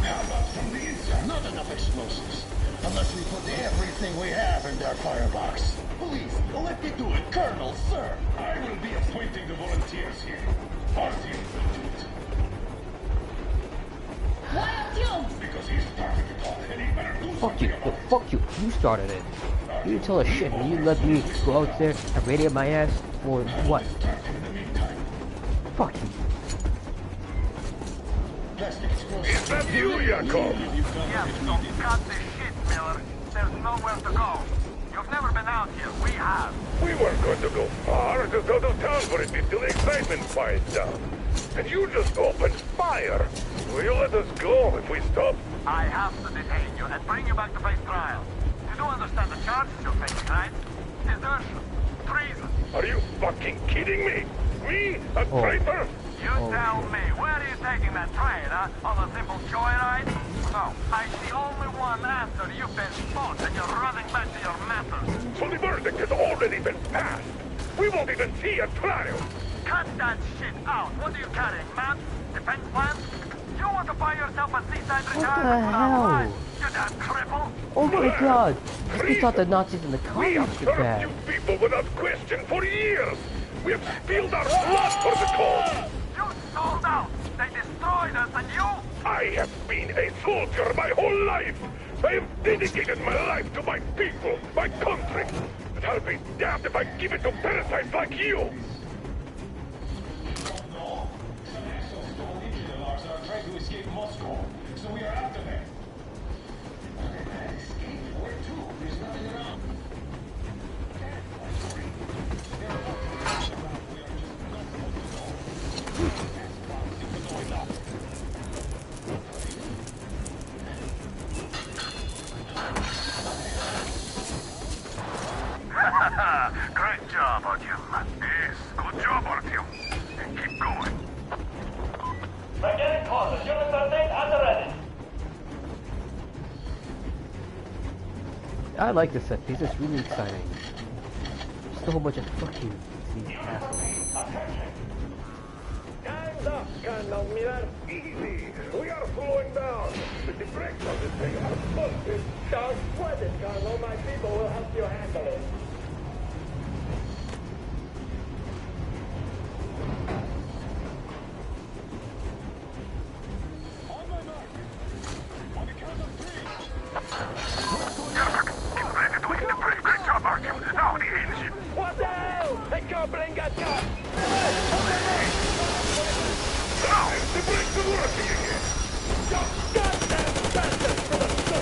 How about from the inside? Not enough explosives. Unless we put everything we have in their firebox. Please, let me do it, Colonel, sir. I will be appointing the volunteers here. Artyom will do it. Why Artyom? Because he started it all, and he better do Fuck you. something about No, fuck you. You started it. You didn't tell us shit, and you let me go out there and radiate my ass for what? Fuck you. Is that you, Yakov? Yes, so cut the shit, Miller. There's nowhere to go. You've never been out here. We have. We weren't going to go far, just go to town for it until the excitement quiets down. And you just opened fire. Will you let us go if we stop? I have to detain you and bring you back to face trial. You do understand the charges you're facing, right? Desertion. Treason. Are you fucking kidding me? Me? A traitor? You tell me, where are you taking that train, huh? On a simple joyride? No, I'm the only one after you've been spot and you're running back to your masters. So the verdict has already been passed. We won't even see a trial. Cut that shit out. What are you carrying, maps? Defense plans? You want to buy yourself a seaside retirement without life? You damn cripple! Oh my god! We thought the Nazis and the We have communists were served bad. you people without question for years. We have spilled our blood for the cause. You sold out! They destroyed us and you... I have been a soldier my whole life. I have dedicated my life to my people, my country. But I'll be damned if I give it to parasites like you. Trying to escape Moscow, so we are after them. Escape? Where to? There's nothing around. Great job, Artyom. Yes, good job, Artyom. And keep going. We're getting closer. Units are dead and ready. I like this set piece, it's really exciting. Just a whole bunch of fuck you. These assholes. Time's up, Colonel Miller. Easy. We are slowing down. The brakes on this thing are busted. Don't sweat it, Colonel. My people will help you handle it. What the hell? I can't bring that car! Now, the brakes are working again. Goddamn bastard!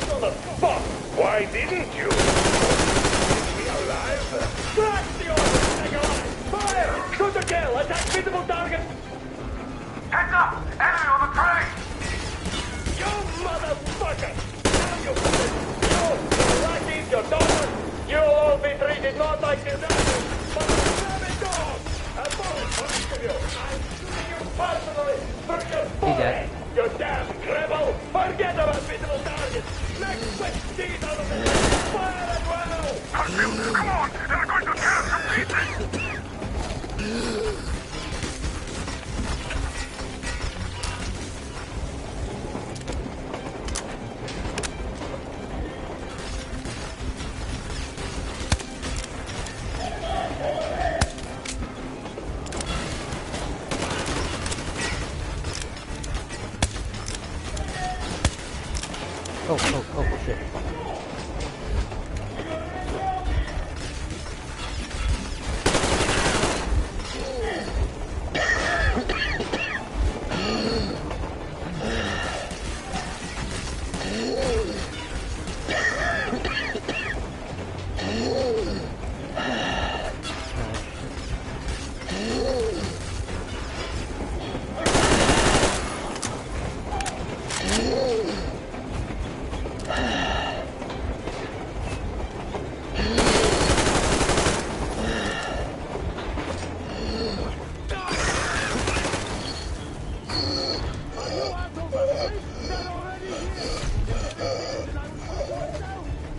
Son of fuck! did not like this answer, but I'm grabbing dog! A bullet for each of you! I'm shooting you personally for your bullet! You damn cripple! Forget about visible targets! Next quick seat out of this! Fire at will! Hartfield, come on! They're going to tear us to pieces! Oh, shit.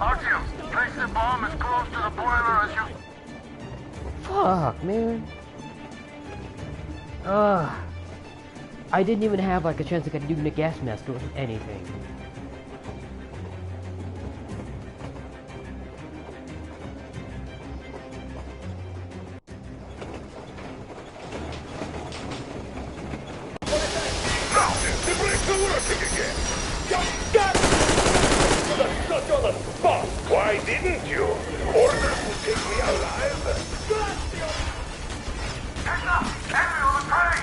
Artyom, place the bomb as close to the boiler as you... Fuck, man. I didn't even have like a chance to get a new gas mask or anything. The brakes are working again! Shut on the spot! Why didn't you? Orders to take me alive? Enemy on the train!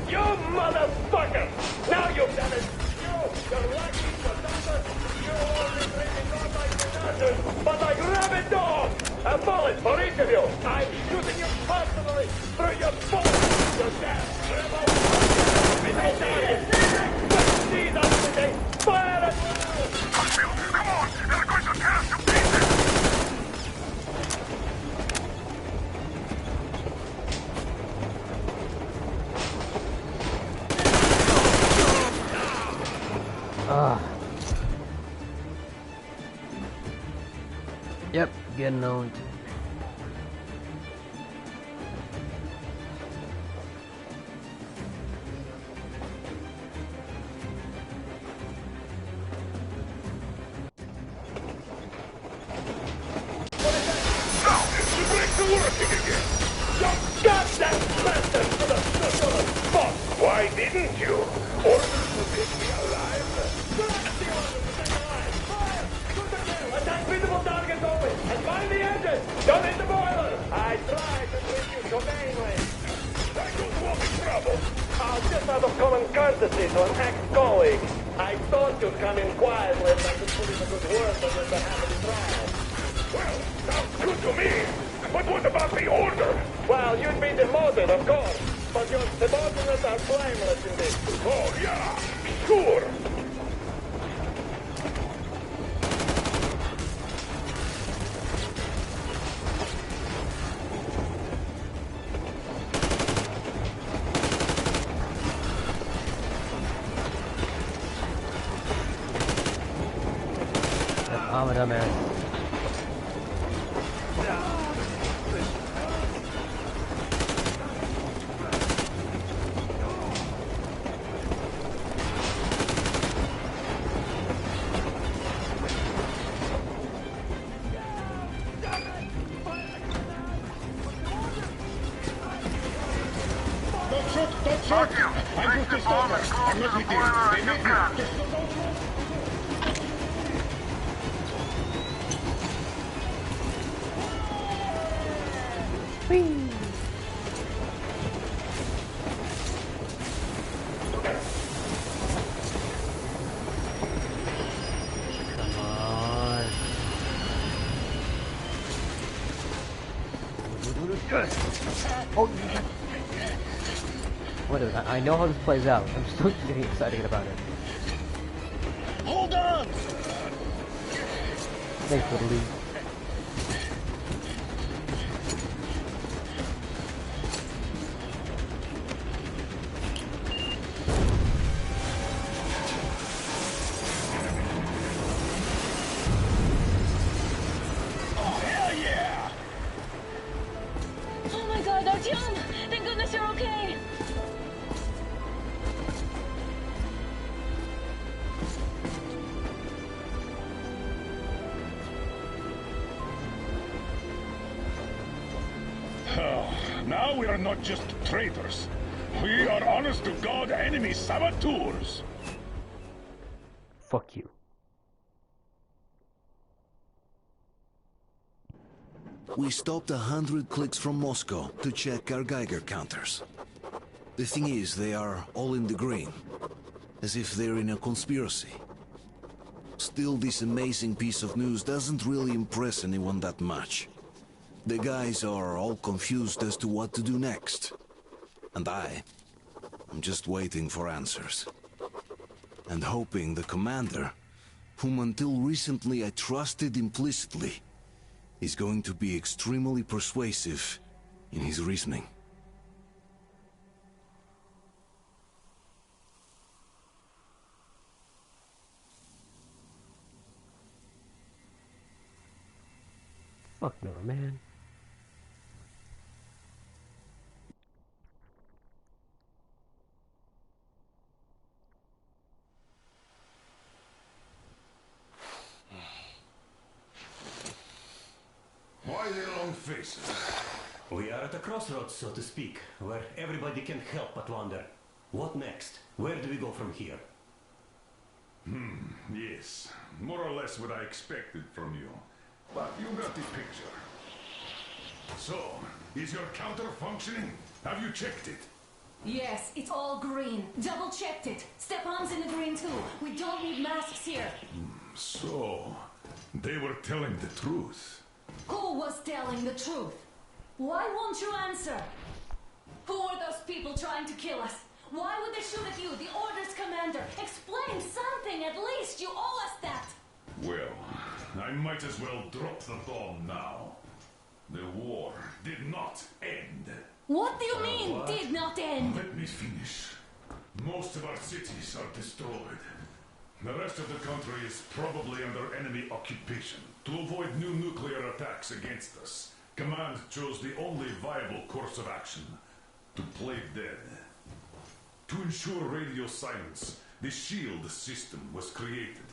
You motherfucker! Now you've done it! You're lucky for nothing! You only bring not like the others, but like rabid dog! A bullet for each of you! I'm shooting you personally through your bullet! You damn rebel! These are the days! Fire at will! Come on! They're going to tear us to pieces! Yep, getting owned. Why didn't you? Orders to take me alive? Fire! Shoot the kill! Attack visible targets open! And find the engine! Don't hit the boiler! I tried to treat you humanely. I don't want in trouble. Just out of common courtesy to an ex-colleague. I thought you'd come in quietly if I could put in a good word on your behalf of the trial. Well, sounds good to me. But what about the order? Well, you'd be demoted, of course. But your subordinates are blameless in this. Oh, yeah, sure. I'm a dumbass. I'm just a stalker. I'm not with you. They made me. Oh, wait a minute, I know how this plays out. I'm still getting excited about it. Hold on! Thanks for the lead. Now we are not just traitors. We are honest-to-God enemy saboteurs. Fuck you. We stopped 100 clicks from Moscow to check our Geiger counters. The thing is, they are all in the green, as if they're in a conspiracy. Still, this amazing piece of news doesn't really impress anyone that much. The guys are all confused as to what to do next. And I'm just waiting for answers. And hoping the commander, whom until recently I trusted implicitly, is going to be extremely persuasive in his reasoning. Fuck no, man. Why the long faces? We are at a crossroads, so to speak, where everybody can help but wonder. What next? Where do we go from here? Yes. More or less what I expected from you. But you got the picture. So, is your counter functioning? Have you checked it? Yes, it's all green. Double-checked it. Stepan's in the green too. We don't need masks here. So, they were telling the truth. Who was telling the truth? Why won't you answer? Who are those people trying to kill us? Why would they shoot at you, the Order's commander? Explain something, at least. You owe us that. Well, I might as well drop the bomb now. The war did not end. What do you mean, did not end? Let me finish. Most of our cities are destroyed. The rest of the country is probably under enemy occupation. To avoid new nuclear attacks against us, Command chose the only viable course of action: to play dead. To ensure radio silence, the SHIELD system was created.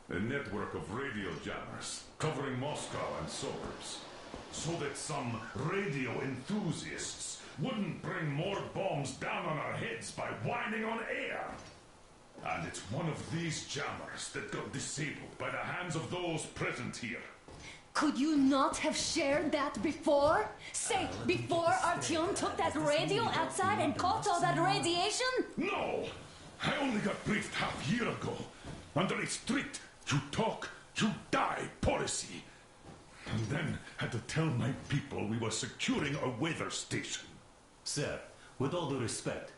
A network of radio jammers covering Moscow and suburbs. So that some radio enthusiasts wouldn't bring more bombs down on our heads by whining on air. And it's one of these jammers that got disabled by the hands of those present here. Could you not have shared that before? Say, before Artyom took that radio outside and caught all that radiation? No! I only got briefed half a year ago. Under a strict, you talk, you die policy. And then had to tell my people we were securing a weather station. Sir, with all due respect,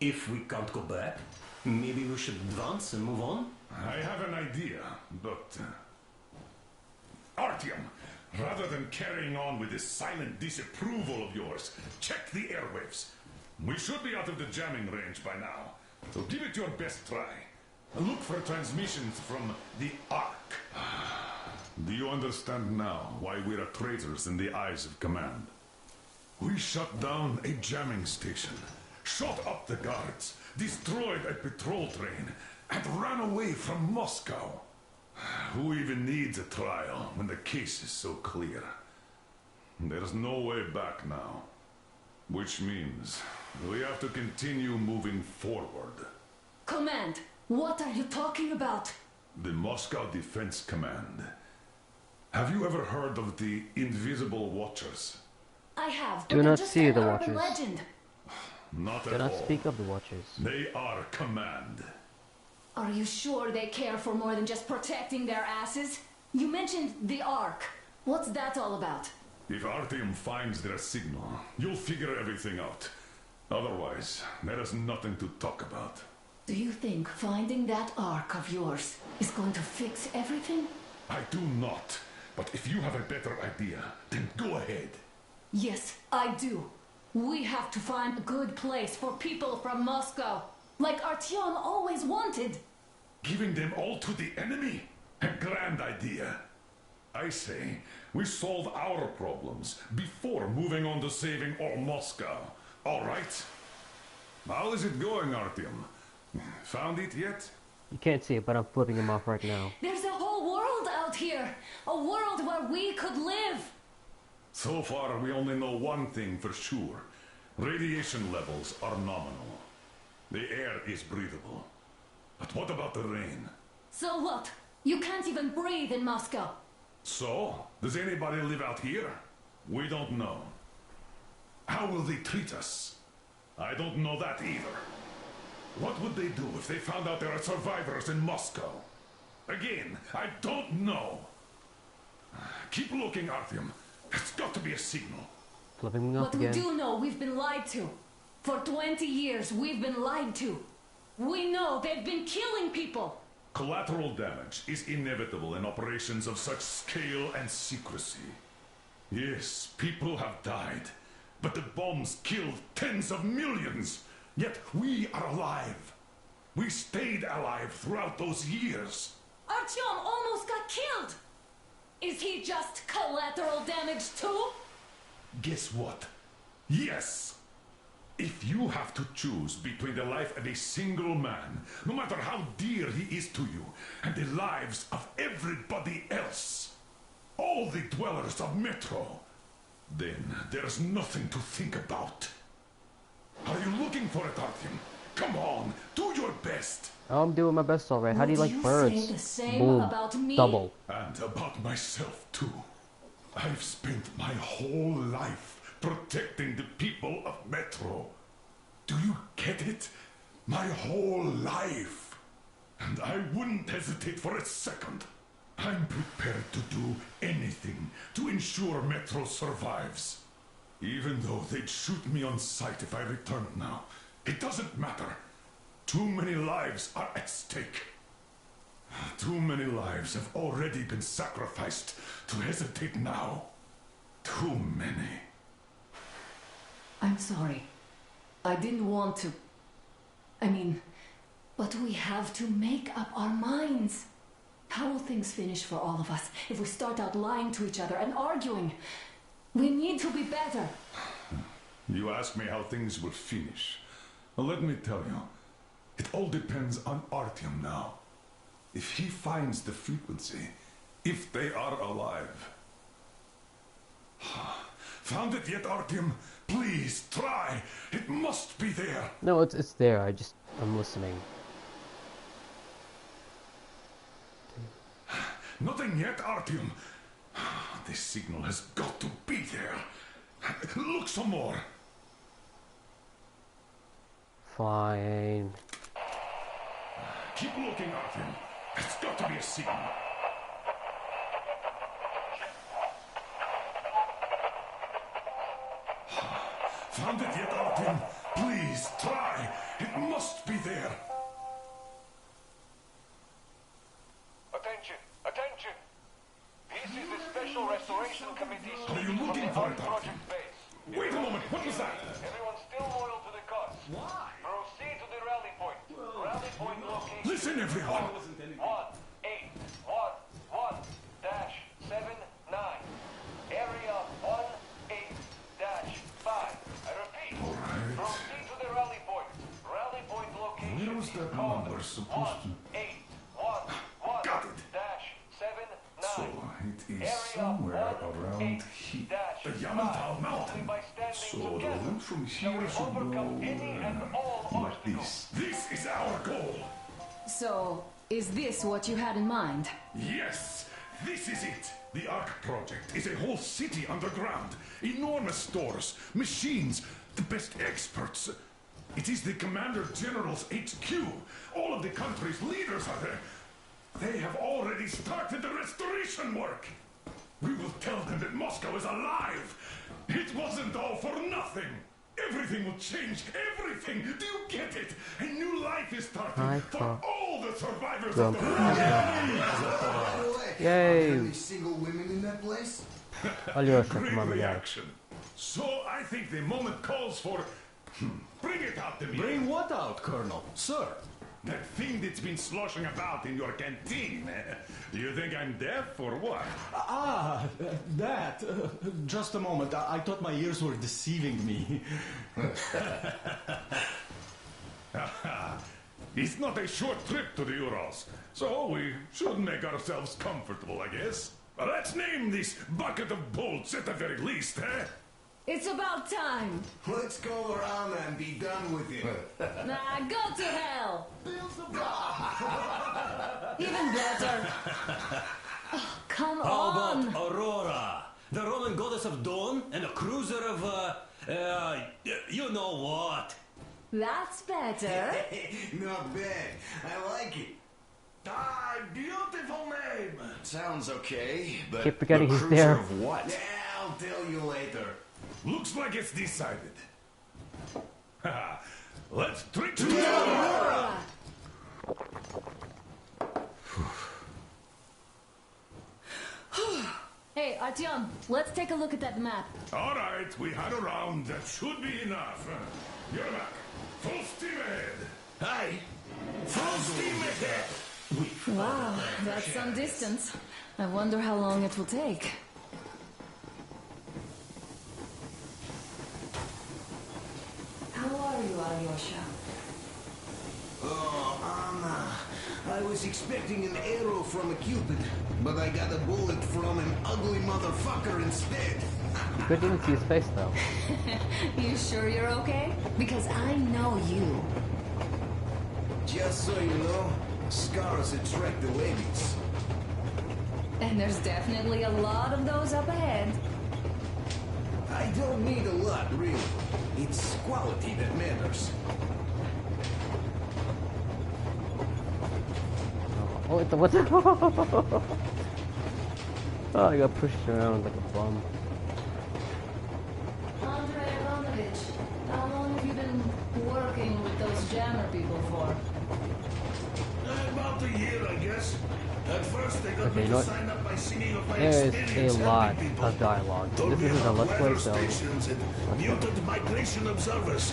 if we can't go back, maybe we should advance and move on? I have an idea, but... Artyom, rather than carrying on with this silent disapproval of yours, check the airwaves. We should be out of the jamming range by now, so give it your best try. Look for transmissions from the Ark. Do you understand now why we're traitors in the eyes of Command? We shut down a jamming station, shot up the guards, destroyed a patrol train, and ran away from Moscow. Who even needs a trial when the case is so clear? There's no way back now. Which means we have to continue moving forward. Command, what are you talking about? The Moscow Defense Command. Have you ever heard of the Invisible Watchers? I have, Do but not just see an the urban Watchers. legend. Not at Do not all. speak of the Watchers. They are Command. Are you sure they care for more than just protecting their asses? You mentioned the Ark. What's that all about? If Artyom finds their signal, you'll figure everything out. Otherwise, there is nothing to talk about. Do you think finding that Ark of yours is going to fix everything? I do not. But if you have a better idea, then go ahead. Yes, I do. We have to find a good place for people from Moscow, like Artyom always wanted. Giving them all to the enemy? A grand idea. I say, we solve our problems before moving on to saving all Moscow. All right? How is it going, Artyom? Found it yet? You can't see it, but I'm flipping him off right now. There's a whole world out here. A world where we could live. So far, we only know one thing for sure. Radiation levels are nominal. The air is breathable. But what about the rain? So what? You can't even breathe in Moscow. So, does anybody live out here? We don't know. How will they treat us? I don't know that either. What would they do if they found out there are survivors in Moscow? Again, I don't know. Keep looking, Artyom. There's got to be a signal. Flipping me off But again. we do know we've been lied to. For 20 years, we've been lied to. We know they've been killing people. Collateral damage is inevitable in operations of such scale and secrecy. Yes, people have died, but the bombs killed tens of millions. Yet we are alive. We stayed alive throughout those years. Artyom almost got killed. Is he just collateral damage too? Guess what? Yes! If you have to choose between the life of a single man, no matter how dear he is to you, and the lives of everybody else, all the dwellers of Metro, then there's nothing to think about. Are you looking for it, Artyom? Come on, do your best. I'm doing my best already. How do you like birds? Say the same Boom. about me? Double. And about myself, too. I've spent my whole life protecting the people of Metro. Do you get it? My whole life. And I wouldn't hesitate for a second. I'm prepared to do anything to ensure Metro survives. Even though they'd shoot me on sight if I returned now. It doesn't matter. Too many lives are at stake. Too many lives have already been sacrificed to hesitate now. Too many. I'm sorry. I didn't want to. I mean, but we have to make up our minds. How will things finish for all of us if we start out lying to each other and arguing? We need to be better. You ask me how things will finish. Well, let me tell you. It all depends on Artyom now. If he finds the frequency, if they are alive. Found it yet, Artyom? Please, try. It must be there. No, it's there. I'm listening. Nothing yet, Artyom. This signal has got to be there. Look some more. Fine. Keep looking, Artyom. There's got to be a signal. Found it yet, Artyom? Please, try. It must be there. Attention! Attention! This is the Special Restoration Committee Are you speaking looking from for the it, project Artyom? base. Wait a moment, what was that? Everyone's still loyal to the cause. Why? Proceed to the rally point. Rally point location. Listen, everyone. 181-79. Area 18-5. I repeat. Alright. Proceed to the rally point. Rally point location. Where was that number supposed to... 181-79. Got it. So it is somewhere around here. The Yamantau Mountain. So the route from here should go like this. This is our goal. So, is this what you had in mind? Yes, this is it. The Ark Project is a whole city underground. Enormous stores, machines, the best experts. It is the Commander General's HQ. All of the country's leaders are there. They have already started the restoration work. We will tell them that Moscow is alive. It wasn't all for nothing. Everything will change. Everything. Do you get it? A new life is starting for all the survivors of the war. Yay! Any single women in that place? Great reaction. So I think the moment calls for... Bring it out to me. Bring what out, Colonel? Sir? That thing that's been sloshing about in your canteen. Do you think I'm deaf or what? That. Just a moment. I thought my ears were deceiving me. It's not a short trip to the Urals, so we should make ourselves comfortable, I guess. Let's name this bucket of bolts at the very least, eh? It's about time. Let's go around and be done with it. Nah, go to hell. Even better. Oh, come How on. about Aurora, the Roman goddess of dawn and a cruiser of, you know what? That's better. Not bad. I like it. Ah, beautiful name. Sounds okay, but Keep forgetting the he's cruiser there. of what? Yeah, I'll tell you later. Looks like it's decided. Haha. Let's trick to Aurora. Hey, Artyom, let's take a look at that map. All right, we had a round. That should be enough. You're back. Full steam ahead. Hi. Full steam ahead. Wow, that's some distance. I wonder how long it will take. How are you, Alyosha? Oh, I was expecting an arrow from a Cupid, but I got a bullet from an ugly motherfucker instead. Good didn't see his face though. You sure you're okay? Because I know you. Just so you know, scars attract the ladies. And there's definitely a lot of those up ahead. I don't need a lot, really. It's quality that matters. Oh, what's it? Oh, I got pushed around like a bum. Andrei Ivanovich, how long have you been working with those jammer people for? About a year, I guess. At first, they got Okay, me you to know what? sign up by singing of my There's experience a lot helping people. of dialogue. Told This me isn't a about Let's Play, weather so stations and mutant migration observers.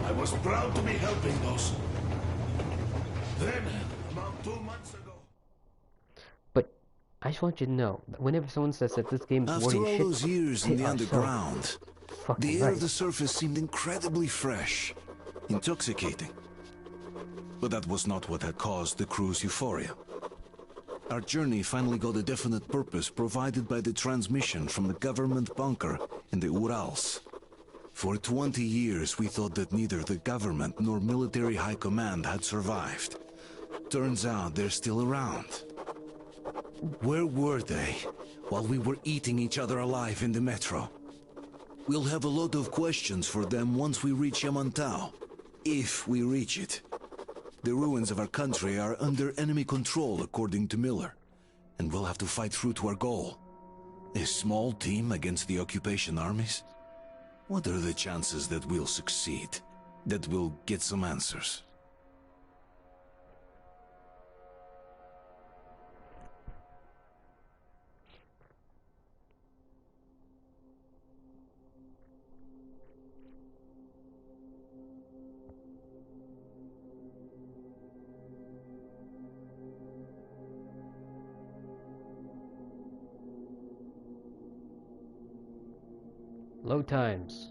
I was proud to be helping those. Then, about 2 months ago. But I just want you to know that whenever someone says that this game is After more all shit, those years in they the are so underground, fucking the air right. of the surface seemed incredibly fresh, intoxicating. But that was not what had caused the crew's euphoria. Our journey finally got a definite purpose provided by the transmission from the government bunker in the Urals. For 20 years we thought that neither the government nor military high command had survived. Turns out they're still around. Where were they while we were eating each other alive in the metro? We'll have a lot of questions for them once we reach Yamantau. If we reach it. The ruins of our country are under enemy control, according to Miller. And we'll have to fight through to our goal. A small team against the occupation armies? What are the chances that we'll succeed? That we'll get some answers? Load times.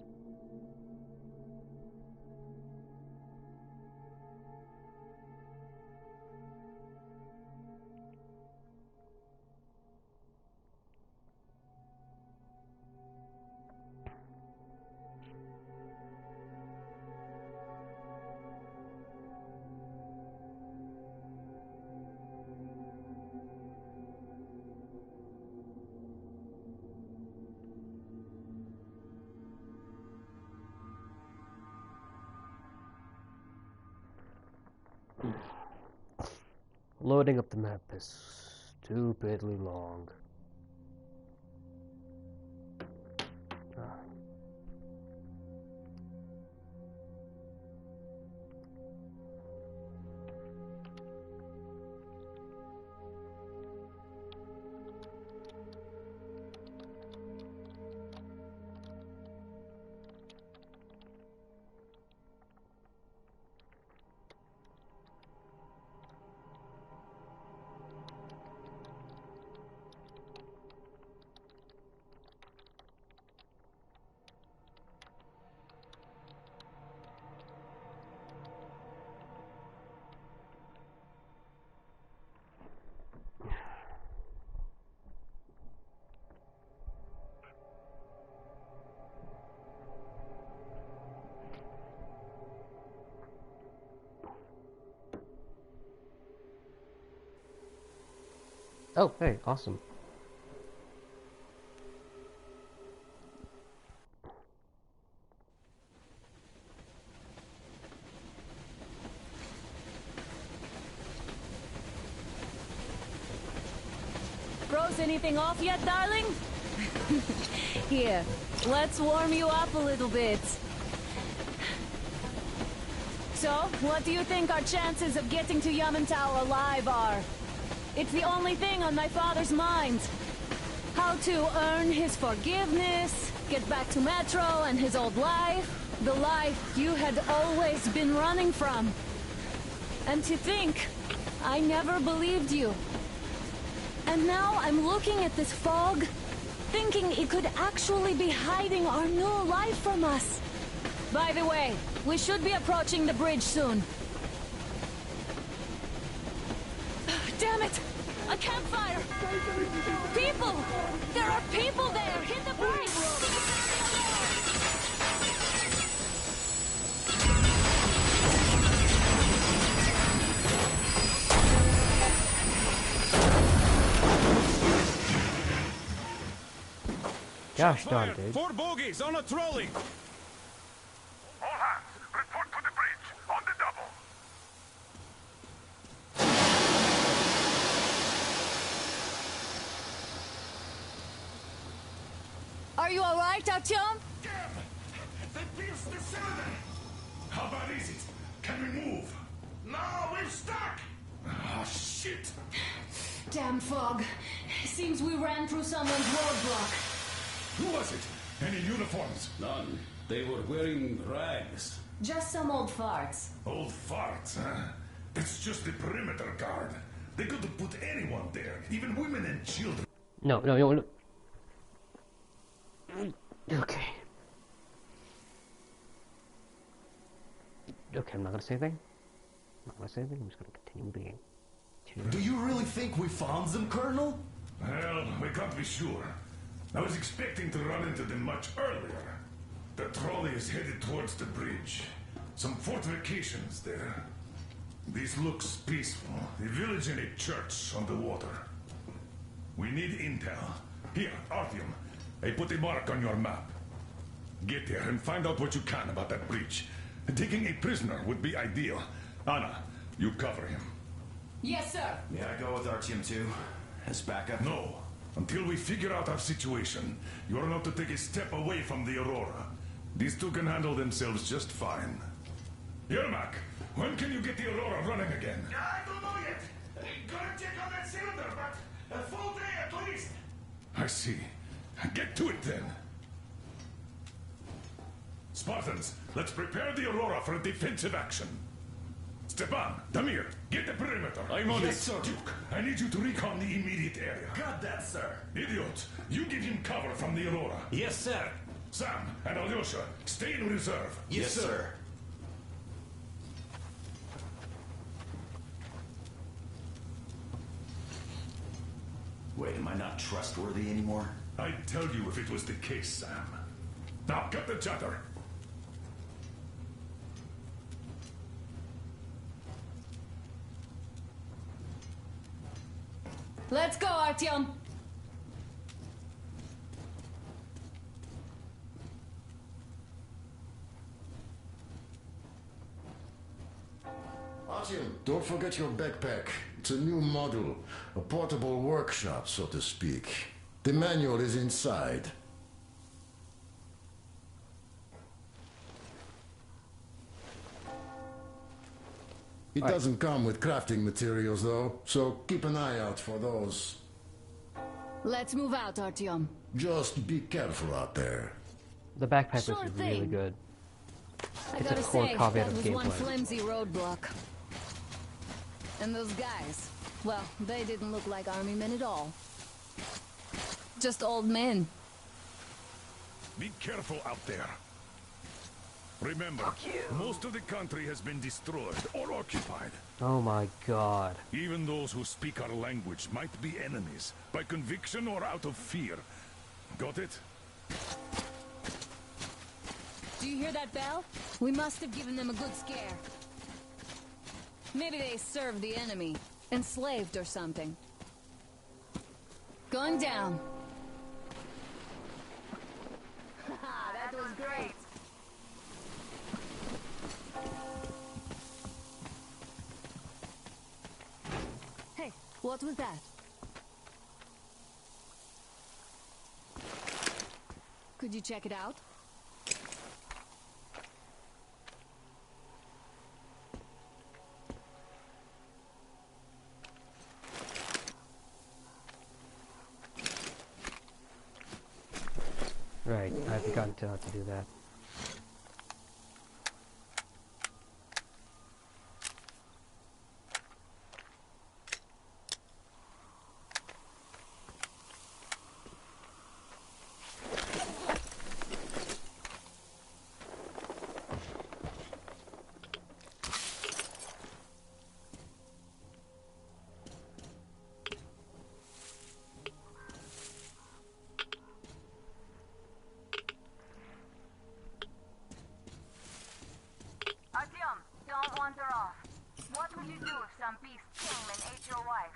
Loading up the map is stupidly long. Oh, hey, awesome. Froze anything off yet, darling? Here, let's warm you up a little bit. So, what do you think our chances of getting to Yamantau alive are? It's the only thing on my father's mind. How to earn his forgiveness, get back to Metro and his old life. The life you had always been running from. And to think, I never believed you. And now I'm looking at this fog, thinking it could actually be hiding our new life from us. By the way, we should be approaching the bridge soon. Damn it! A campfire! People! There are people there! Hit the brakes! Gosh darn, dude. 4 bogies on a trolley! All hands, report to the bridge, on the double. Are you alright, Artyom? Damn! They pierced the cylinder! How bad is it? Can we move? No, we're stuck! Ah, shit! Damn fog. Seems we ran through someone's roadblock. Who was it? Any uniforms? None. They were wearing rags. Just some old farts. Old farts, huh? That's just the perimeter guard. They could have put anyone there, even women and children. No. Okay. Okay, I'm not gonna say anything. I'm just gonna continue being. Do you really think we found them, Colonel? Well, we can't be sure. I was expecting to run into them much earlier. The trolley is headed towards the bridge. Some fortifications there. This looks peaceful. A village and a church on the water. We need intel. Here, Artyom. I put a mark on your map. Get there and find out what you can about that bridge. Taking a prisoner would be ideal. Anna, you cover him. Yes, sir. May I go with Artyom too? As backup? No. Until we figure out our situation, you're not to take a step away from the Aurora. These two can handle themselves just fine. Yermak, when can you get the Aurora running again? I don't know yet. Gotta check on that cylinder, but a full day at least. I see. Get to it then. Spartans, let's prepare the Aurora for a defensive action. Stepan, Damir, get the perimeter. I'm on it, sir. Duke, I need you to recon the immediate area. Got that, sir. Idiot, you give him cover from the Aurora. Yes, sir. Sam and Alyosha, stay in reserve. Yes, sir. Wait, am I not trustworthy anymore? I'd tell you if it was the case, Sam. Now, cut the chatter. Let's go, Artyom. Artyom, don't forget your backpack. It's a new model, a portable workshop, so to speak. The manual is inside. It doesn't come with crafting materials, though, so keep an eye out for those. Let's move out, Artyom. Just be careful out there. The backpack Sure was really thing. good. I It's gotta a core say, caveat that of was one gameplay. flimsy roadblock. And those guys, well, they didn't look like army men at all. Just old men. Be careful out there. Remember, most of the country has been destroyed or occupied. Oh my god. Even those who speak our language might be enemies, by conviction or out of fear. Got it? Do you hear that bell? We must have given them a good scare. Maybe they served the enemy, enslaved or something. Going down. That was great. Hey, what was that? Could you check it out? Right, I forgot to do that. Artyom, don't wander off. What would you do if some beast came and ate your wife?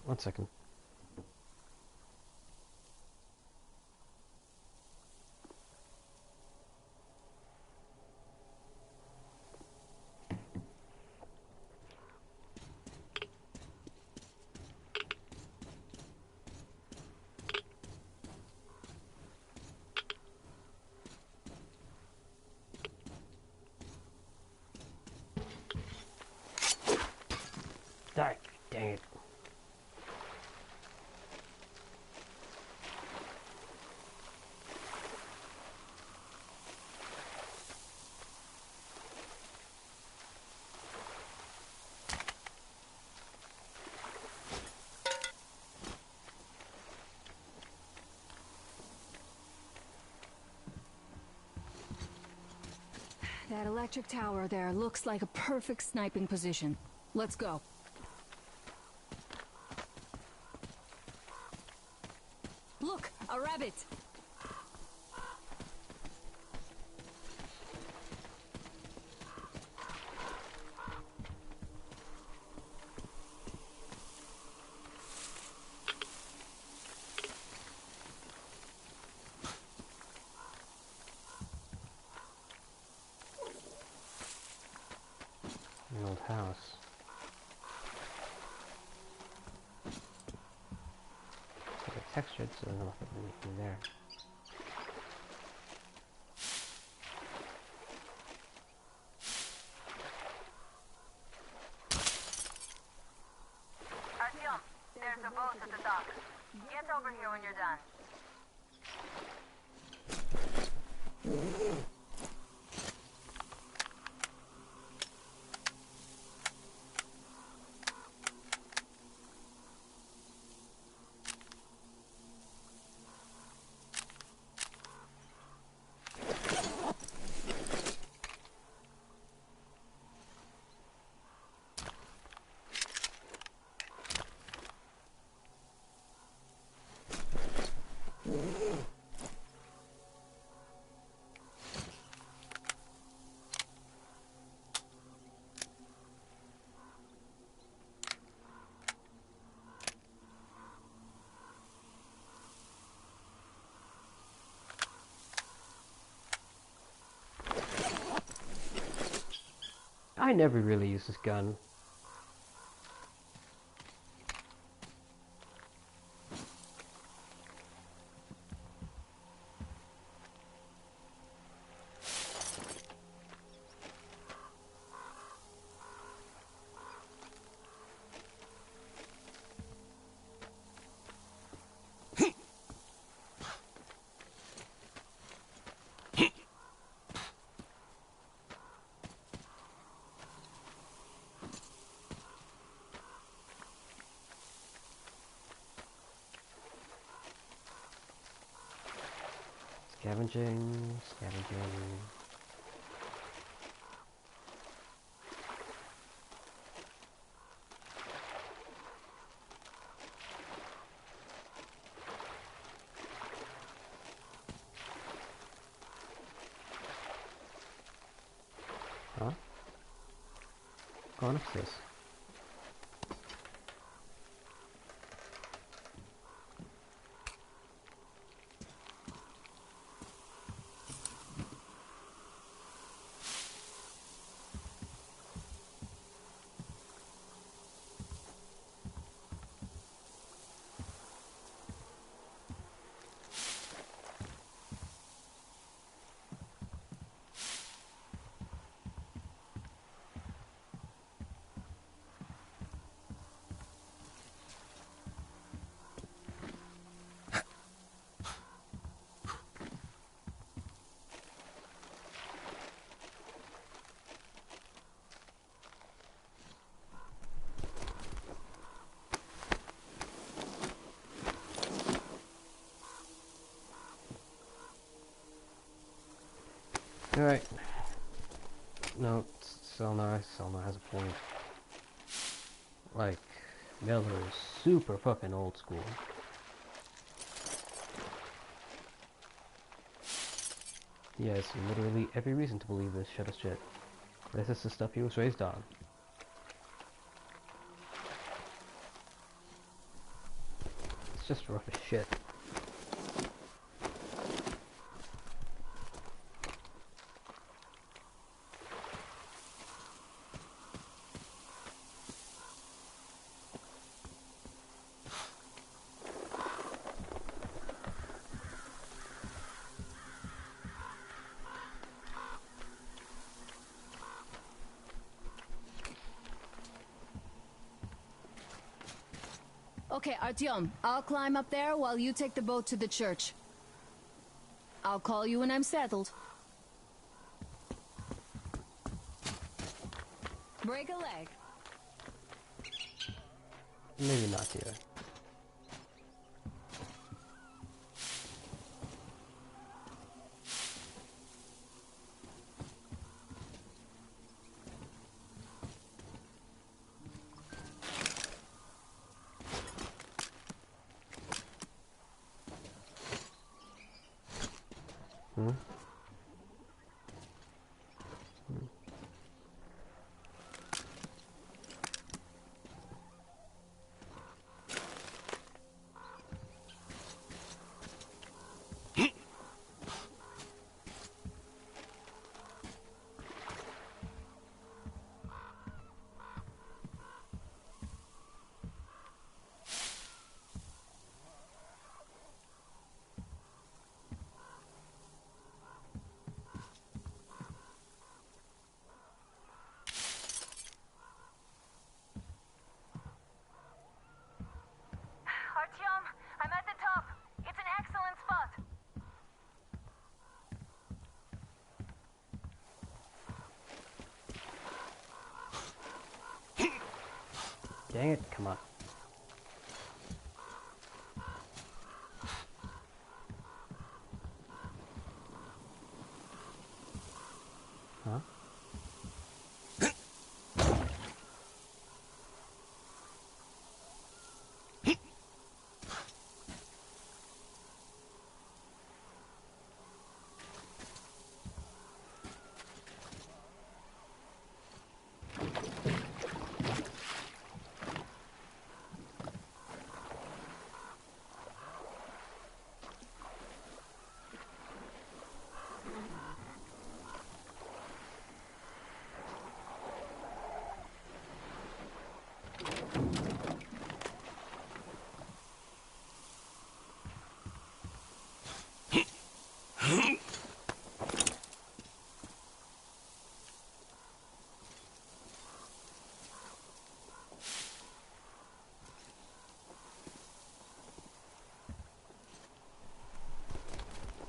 One second. Dang it. That electric tower there looks like a perfect sniping position. Let's go. Look, a rabbit! An old house. It's textured, so there's nothing there. Artyom, there's a boat at the dock. Get over here when you're done. I never really use this gun. Scavenging. on upstairs. Alright. No, Selnar has a point. Like, Miller is super fucking old school. He has literally every reason to believe this shit is shit. This is the stuff he was raised on. It's just rough as shit. Okay, Artyom, I'll climb up there while you take the boat to the church. I'll call you when I'm settled. Break a leg. Maybe not here. Artyom, I'm at the top. It's an excellent spot. Dang it, come on. Huh?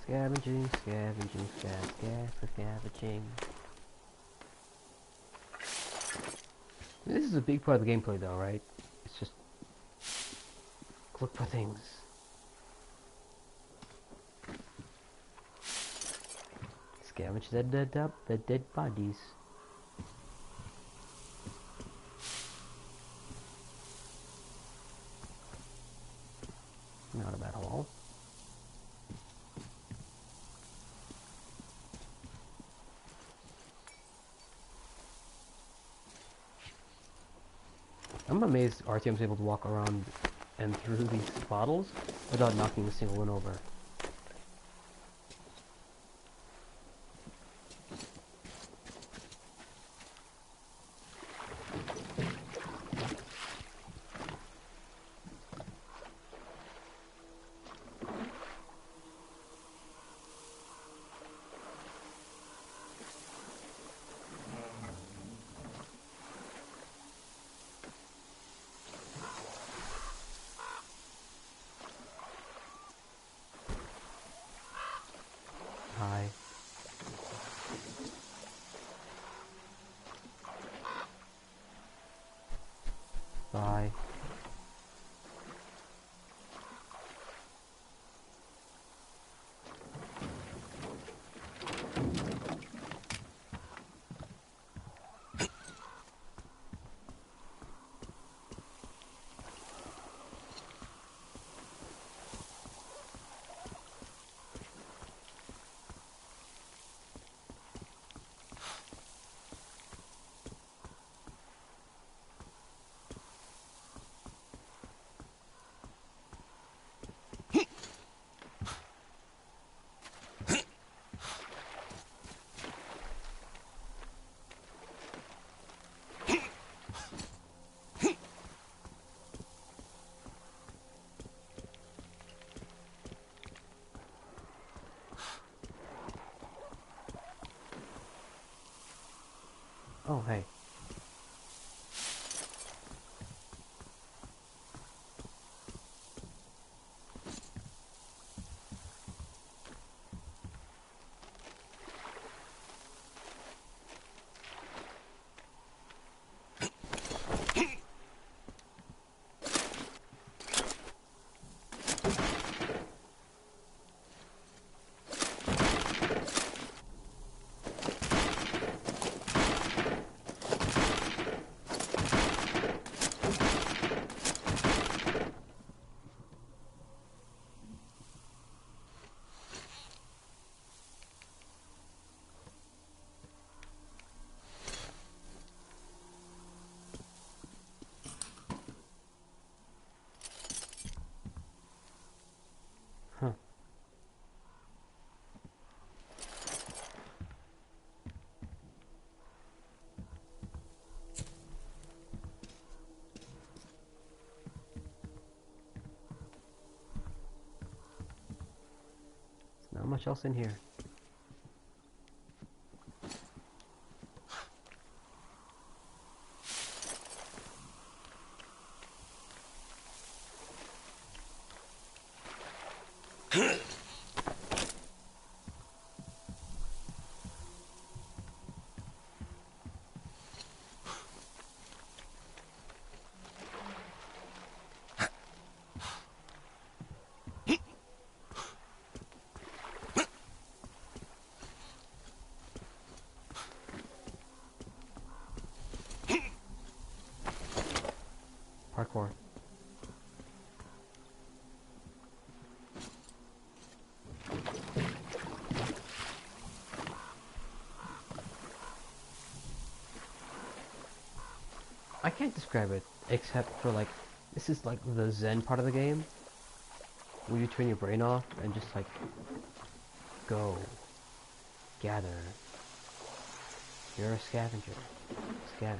Scavenging, scavenging, scavenging. This is a big part of the gameplay though, right? It's just look for things. Scavenge the dead bodies. Not a bad haul. I'm amazed Artyom's able to walk around and through these bottles without knocking a single one over. Hi. Bye. Oh, hey. Huh. There's not much else in here. Parkour. I can't describe it except for like, this is like the zen part of the game where you turn your brain off and just like go, gather. You're a scavenger. Scavenge.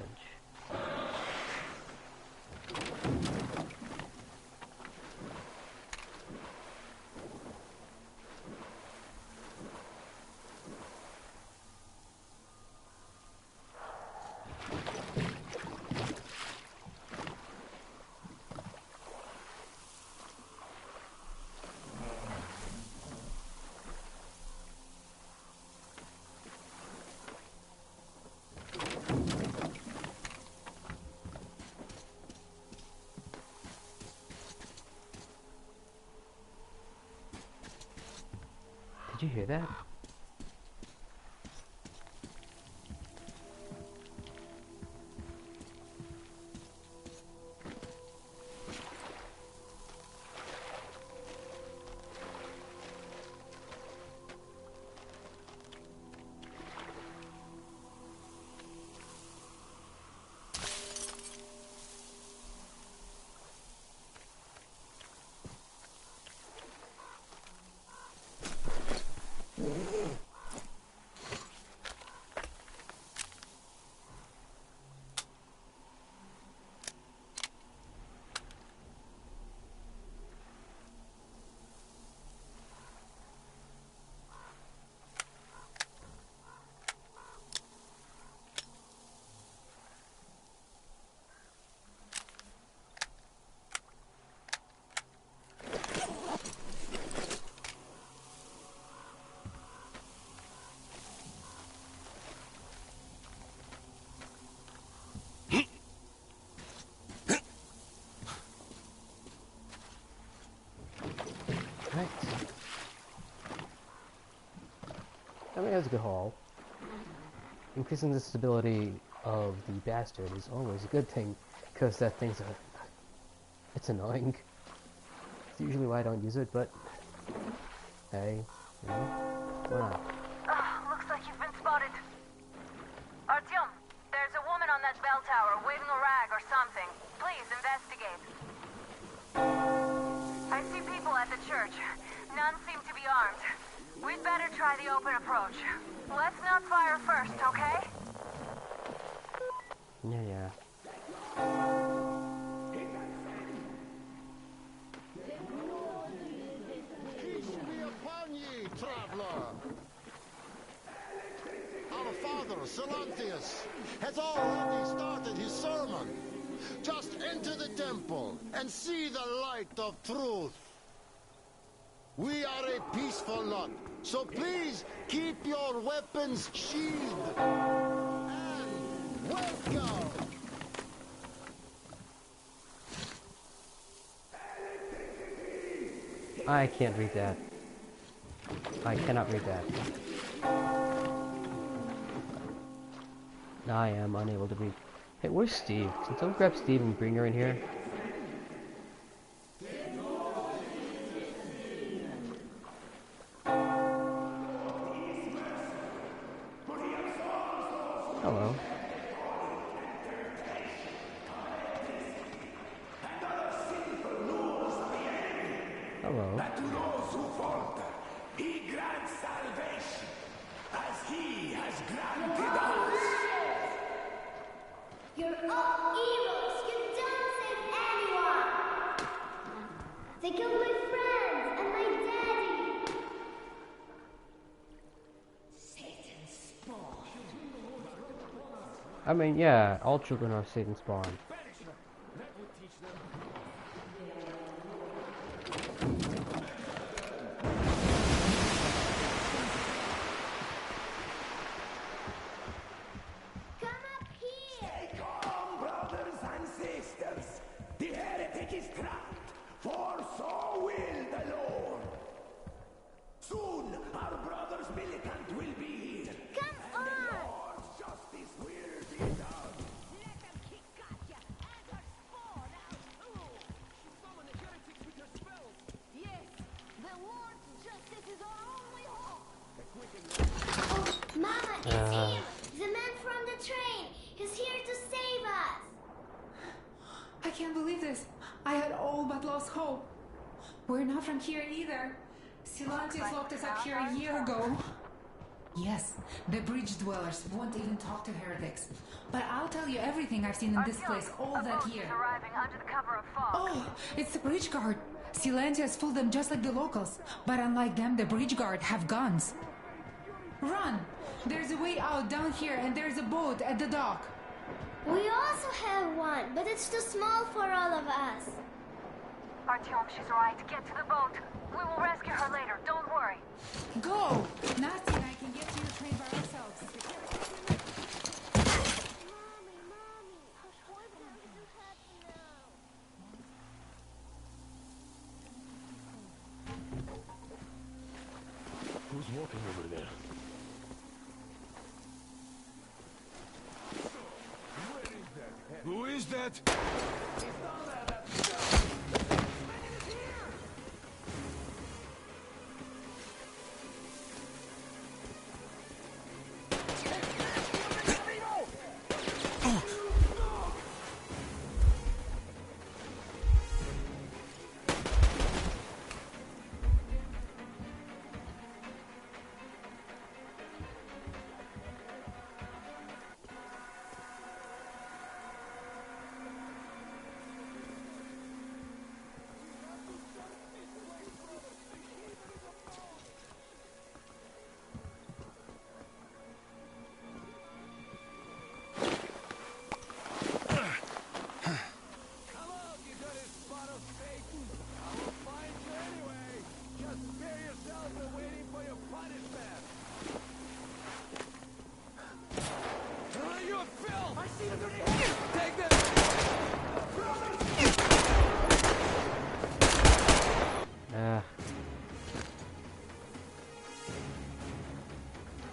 Did you hear that? I mean, it was a good haul. Increasing the stability of the bastard is always a good thing, because that thing's it's annoying. It's usually why I don't use it, but hey, you know, why not? Looks like you've been spotted. Artyom, there's a woman on that bell tower waving a rag or something. Please investigate. I see people at the church. None seem to be armed. We'd better try the open approach. Let's not fire first, okay? Yeah. Peace be upon ye, traveler. Our father, Silantius, has already started his sermon. Just enter the temple and see the light of truth. We are a peaceful lot, so please keep your weapons sheathed. And welcome! I can't read that. I cannot read that. I am unable to read. Hey, where's Steve? Can someone grab Steve and bring her in here? Hello. Hello. But to those who falter, he grants salvation, as he has granted us. You're all evils. You don't save anyone. They killed my friends and my daddy. Satan's spawn. I mean, yeah, all children are Satan's spawn. We're not from here either. Silantius locked us up here a year ago. Yes, the bridge dwellers won't even talk to heretics. But I'll tell you everything I've seen in this place all that year. Arriving under the cover of fog. Oh, it's the bridge guard. Silantius fooled them just like the locals. But unlike them, the bridge guard have guns. Run! There's a way out down here and there's a boat at the dock. We also have one, but it's too small for all of us. Artyom, she's right. Get to the boat. We will rescue her later. Don't worry. Go! Nasty and I can get to your train by ourselves. Who's walking over there? Who is that?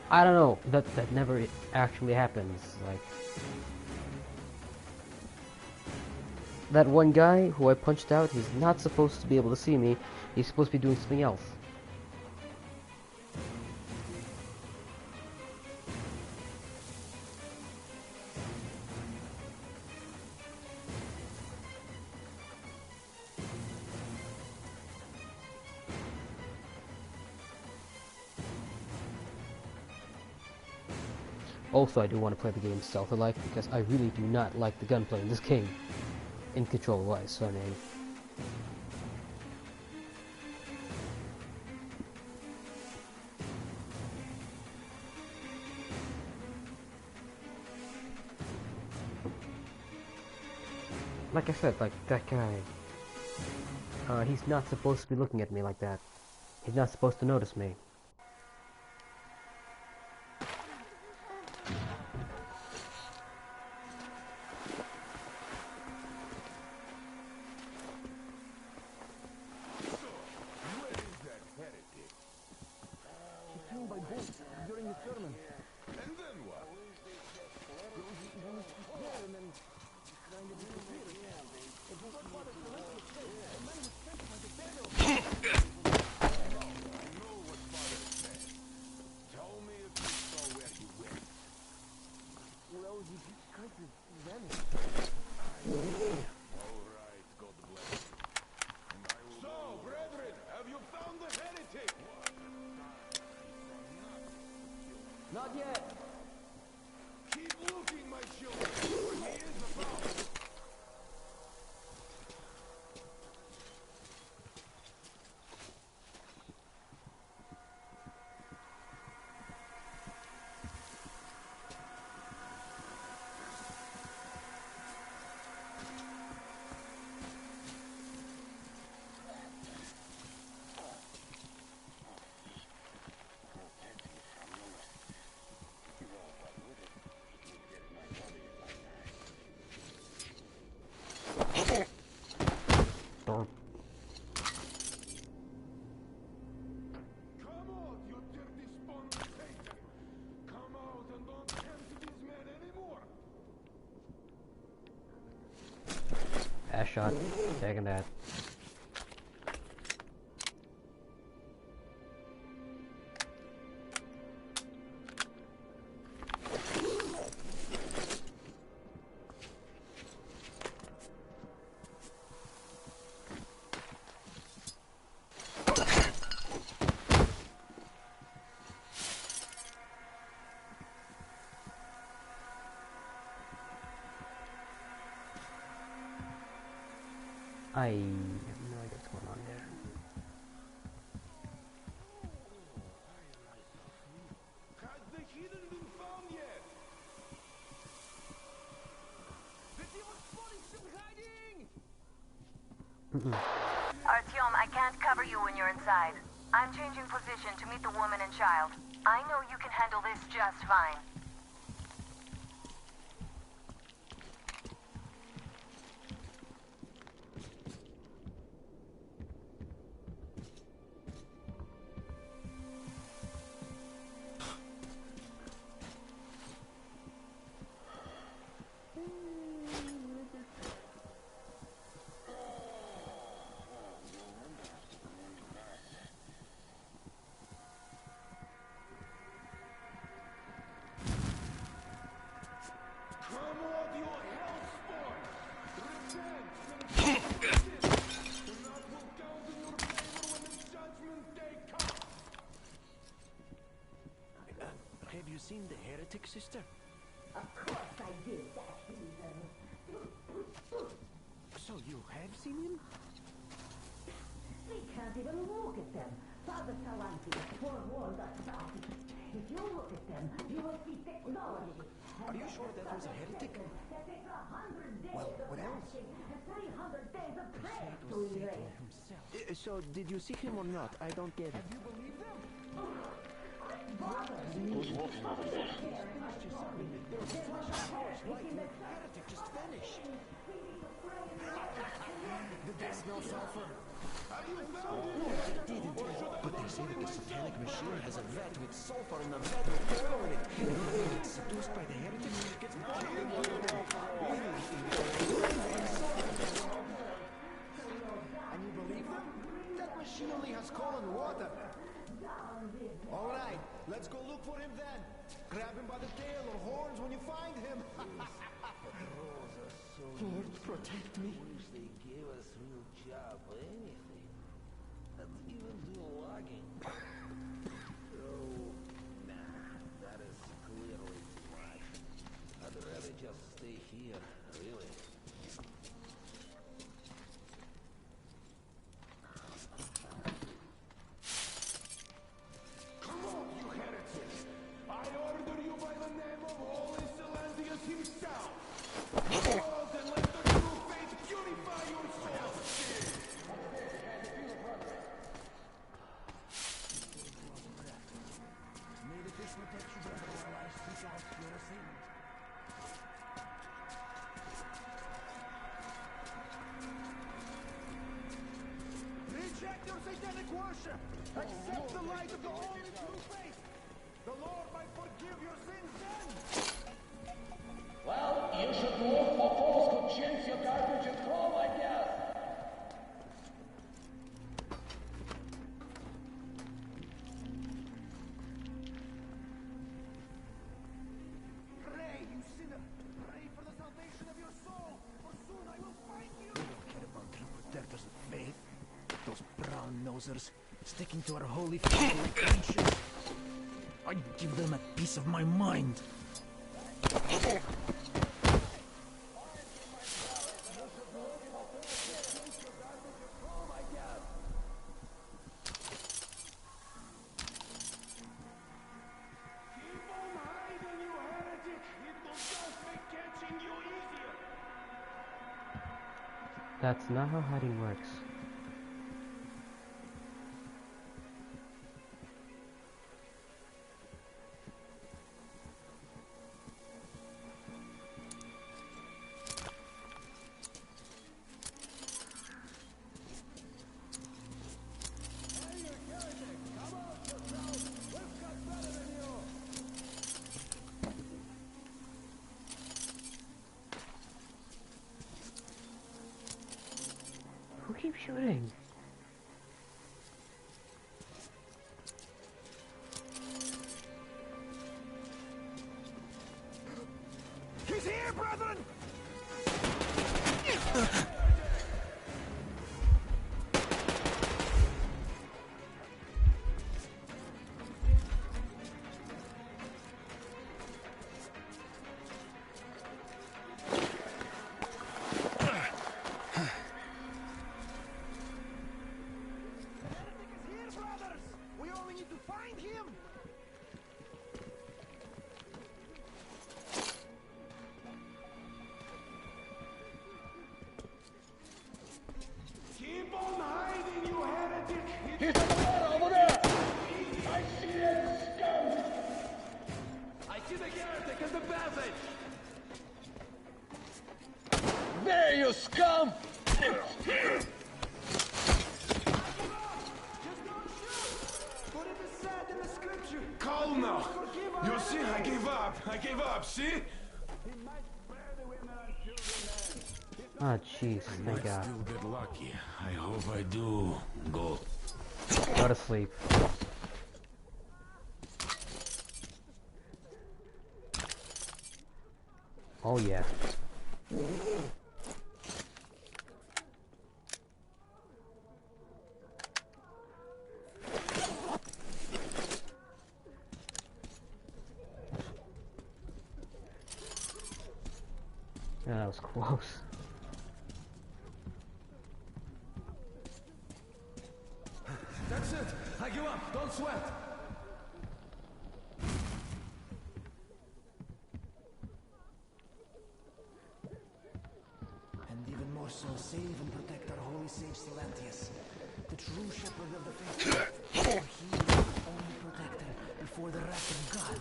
I don't know. That never actually happens. Like that one guy who I punched out, he's not supposed to be able to see me. He's supposed to be doing something else. Also, I do want to play the game stealth-alike because I really do not like the gunplay in this game, in control-wise. So I mean, like I said, like that guy, he's not supposed to be looking at me like that. He's not supposed to notice me. Not yet. Keep looking, my children. He is about. Ass shot, taking that. I have no idea what's going on there. Has the hidden been found yet? Artyom, I can't cover you when you're inside. I'm changing position to meet the woman and child. I know you can handle this just fine. Have you seen the heretic, sister? Of course I did, that heathen. So you have seen him? We can't even look at them. Father Salanti forewarned us about it. If you look at them, you will see technology. Are you sure that was a heretic? That takes 100 days Well, of what else? fasting and 300 days of He prayer said it to was Satan erase. himself. So did you see him or not? I don't get it. Have you believed them? Who's walking over there? Heretic just vanished. Did they smell sulfur? Have you found Oh, it? they didn't. But they They say that the satanic machine has a vat with sulfur in the vat with oil in it. And when it gets seduced by the heretics, it gets boiling water. And you believe them? That machine only has coal and water. All right, let's go look for him then. Grab him by the tail or horns when you find him. Lord, protect me. Wish they gave us real job or anything. Not even do logging. Oh, nah, that is clearly why. I'd rather just stay here, really. Come on, you heretics! I order you by the name of Holy Silantius himself! Come on, and let the true faith purify your souls! May the fish protect you, brother, while I seek out your assailant. Reject your satanic worship! Accept the light of the only true faith! The Lord might forgive your sins then! Well, you should look for those who change your garbage and throw, I guess. Pray, you sinner! Pray for the salvation of your soul, for soon I will find you! We don't care about true protectors of faith. Those brown-nosers, sticking to our holy faith like ancients. I'd give them a piece of my mind. That's not how hiding works. Who keeps shooting? He's here, brethren! We only need to find him! Keep on hiding, you heretic! He's at the water over there! I see that scum! I see the heretic in the passage! There, you scum! Calm now! You see, I gave up, see? Ah, jeez, thank God. Still get lucky. I hope I do. Go. Go to sleep. Oh yeah. Yeah, that was close. That's it! I give up! Don't sweat! And even more so, save and protect our holy sage Silantius, the true shepherd of the faith. For he is the only protector before the wrath of God.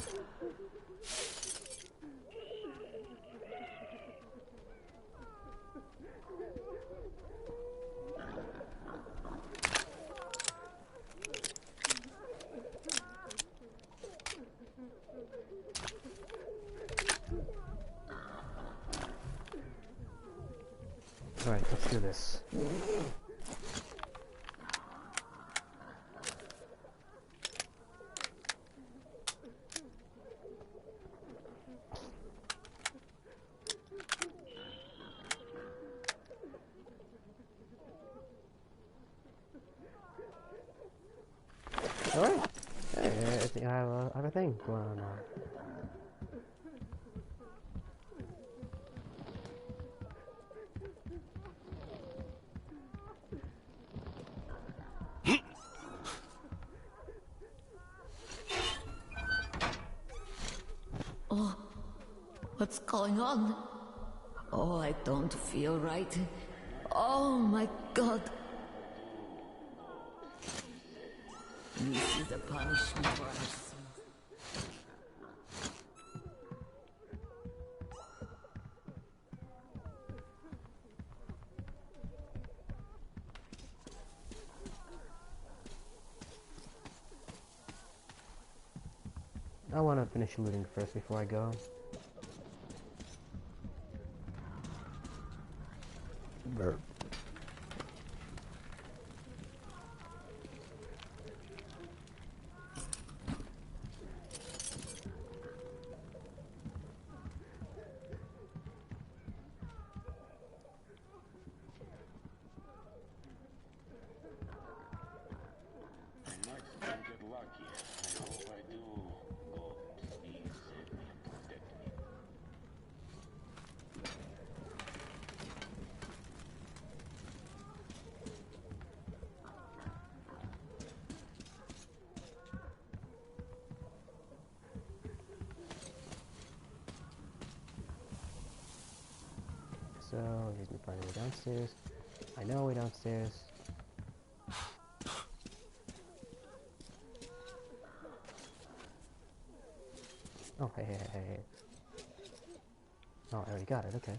Alright, let's do this. Alright. Hey, I think I have a thing going on now. Oh, what's going on? Oh, I don't feel right. Oh my god. This is a punishment for our sins. I want to finish looting first before I go. Burp. So, here's me finding way downstairs. I know way downstairs. Oh, hey. Oh, I already got it, okay.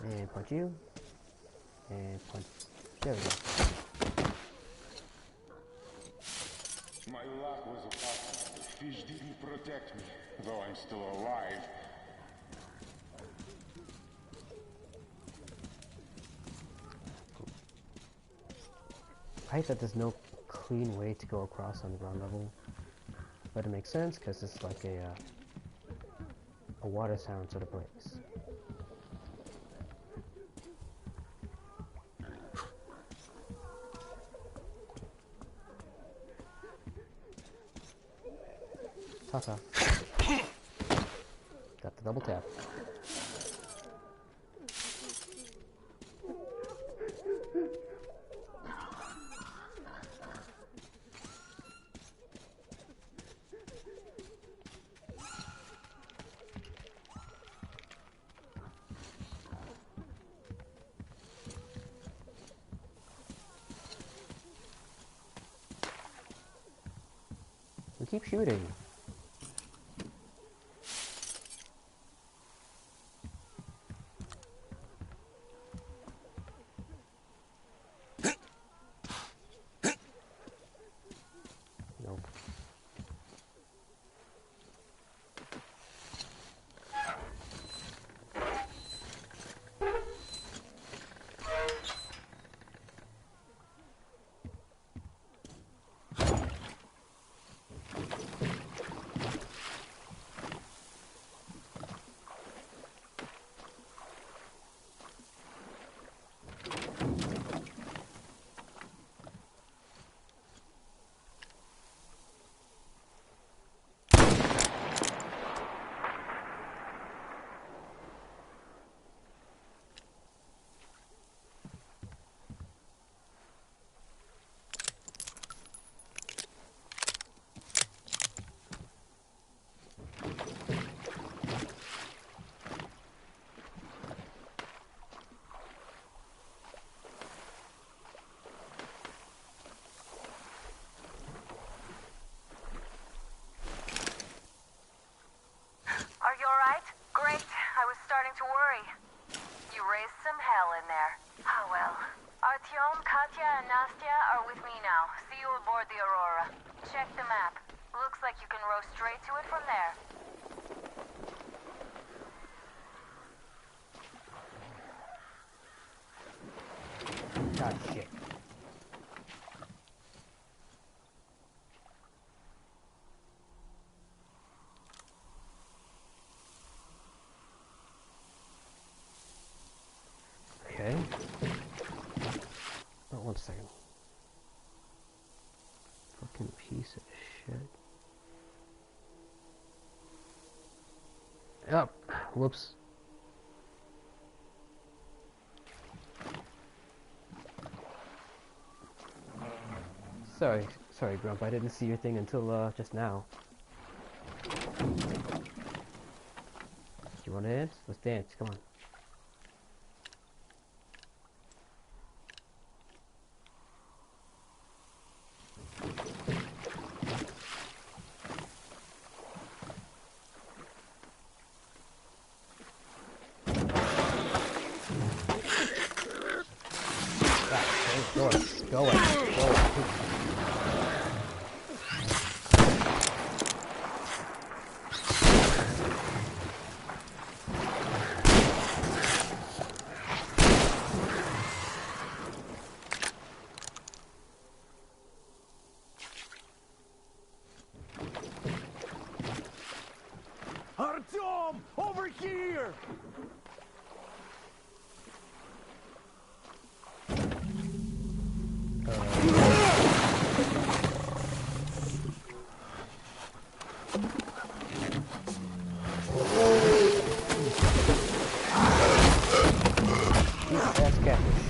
And punch you. And punch. There we go. My luck was off. The fish didn't protect me, though I'm still alive. I hate that there's no clean way to go across on the ground level, but it makes sense because it's like a water sound sort of place. Ta-ta. Got the double tap. We keep shooting. Nope. Oh, whoops. Sorry, Grump. I didn't see your thing until just now. You wanna dance? Let's dance. Come on. Go away. Artyom! Over here! Ass catfish.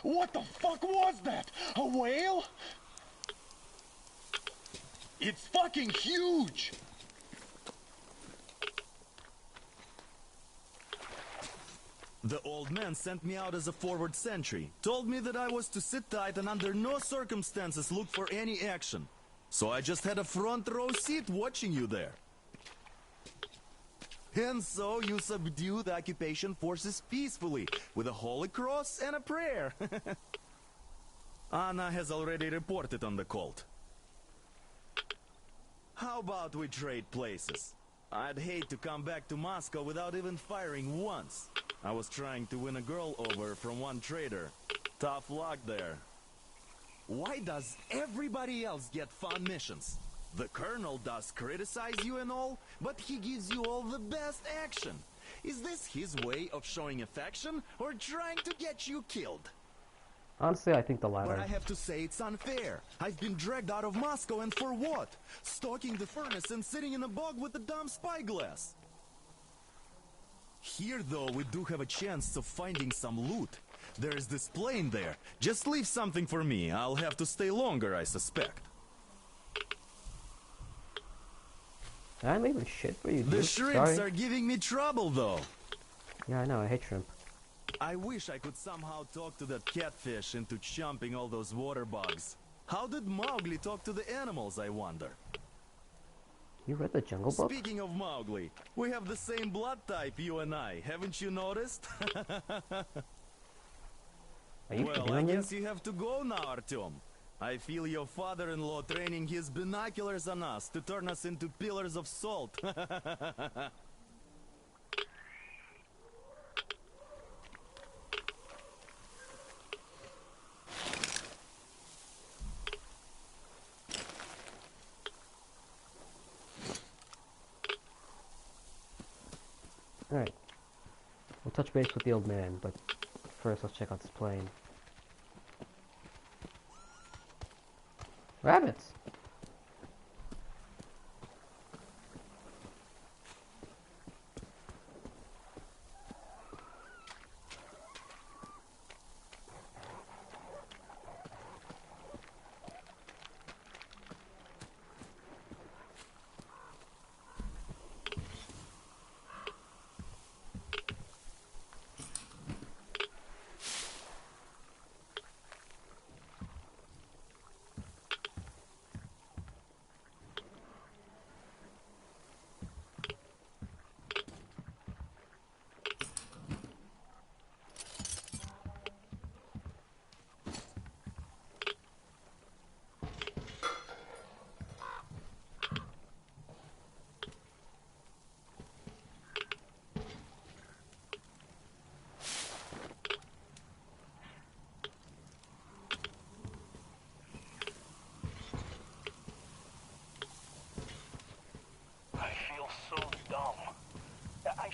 What the fuck was that? A whale? It's fucking huge! The old man sent me out as a forward sentry. Told me that I was to sit tight and under no circumstances look for any action. So I just had a front row seat watching you there. And so you subdued the occupation forces peacefully, with a holy cross and a prayer. Anna has already reported on the cult. How about we trade places? I'd hate to come back to Moscow without even firing once. I was trying to win a girl over from one trader. Tough luck there. Why does everybody else get fun missions? The Colonel does criticize you and all, but he gives you all the best action. Is this his way of showing affection, or trying to get you killed? Honestly, I think the latter. But I have to say it's unfair. I've been dragged out of Moscow, and for what? Stalking the furnace and sitting in a bog with a dumb spyglass. Here, though, we do have a chance of finding some loot. There's this plane there. Just leave something for me. I'll have to stay longer, I suspect. I'm leaving shit for you, dude. The shrimps are giving me trouble, though. Yeah, I know. I hate shrimp. I wish I could somehow talk to that catfish into chomping all those water bugs. How did Mowgli talk to the animals, I wonder? You read the Jungle Book? Speaking of Mowgli, we have the same blood type, you and I. Haven't you noticed? Well, I guess you have to go now, Artyom. I feel your father-in-law training his binoculars on us to turn us into pillars of salt. Alright. We'll touch base with the old man, but first let's check out this plane. Rabbits!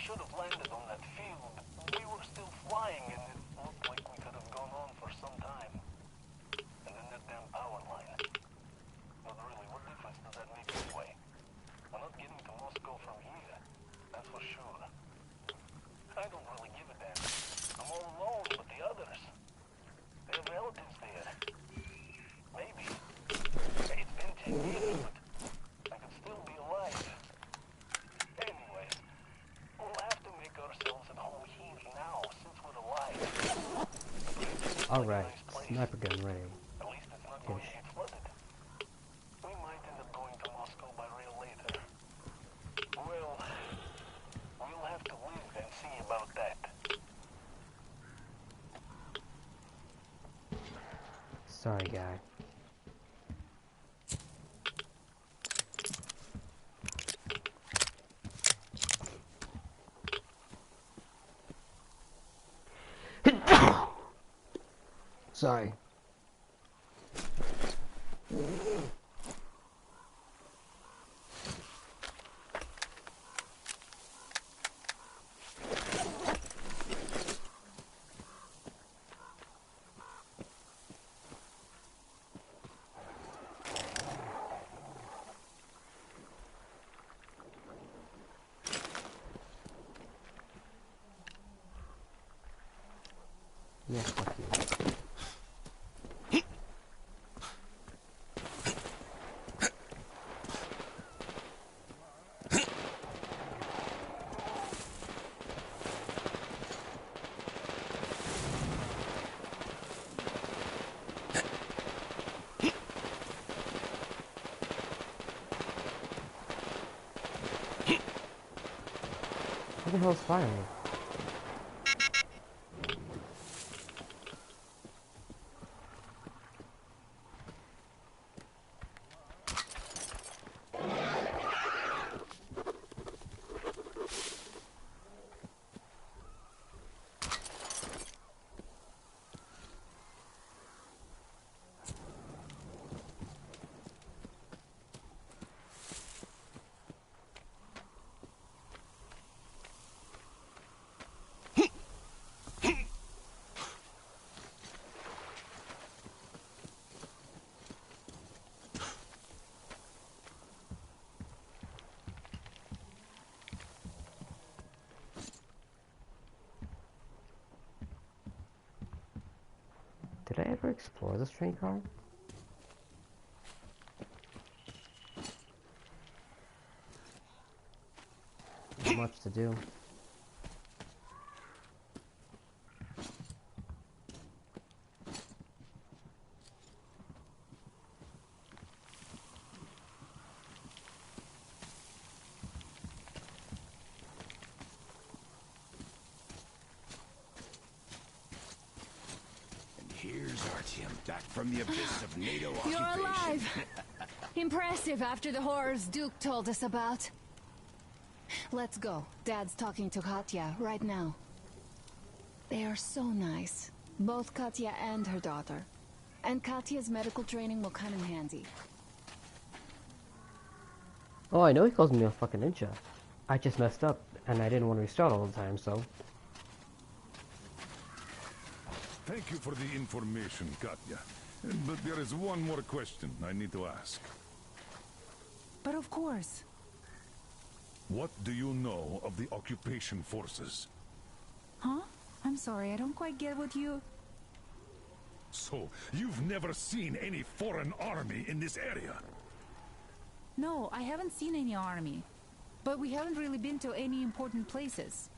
should have landed on that field. We were still flying and it looked like we could have gone on for some time. And then that damn power line. But really, what difference does that make anyway? We're not getting to Moscow from here. That's for sure. I don't really give a damn. I'm all alone, but the others, they have relatives there. Maybe. It's been 10 years, but I could still be alive. Anyway, we'll have to make ourselves at home here now, since we're alive. Alright, sniper gun ready. At least it's not going to get flooded. We might end up going to Moscow by rail later. Well, we'll have to live and see about that. Sorry, guy. Sorry. Yeah, fuck you. Who the hell's firing? Did I ever explore this train car? Not much to do. Here's Artyom, back from the abyss of NATO You're occupation. alive! Impressive after the horrors Duke told us about. Let's go. Dad's talking to Katya right now. They are so nice. Both Katya and her daughter. And Katya's medical training will come in handy. Oh, I know he calls me a fucking ninja. I just messed up, and I didn't want to restart all the time, so... Thank you for the information, Katya. But there is one more question I need to ask. But of course. What do you know of the occupation forces? Huh? I'm sorry, I don't quite get what you... So, you've never seen any foreign army in this area? No, I haven't seen any army. But we haven't really been to any important places.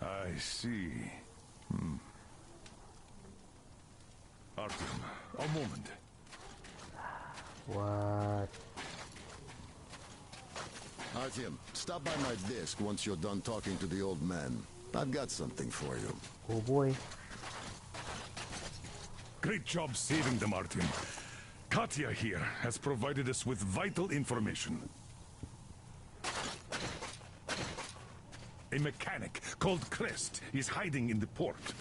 I see. Artyom, a moment. What? Artyom, stop by my desk once you're done talking to the old man. I've got something for you. Oh boy. Great job saving them, Artyom. Katya here has provided us with vital information. A mechanic called Crest is hiding in the port.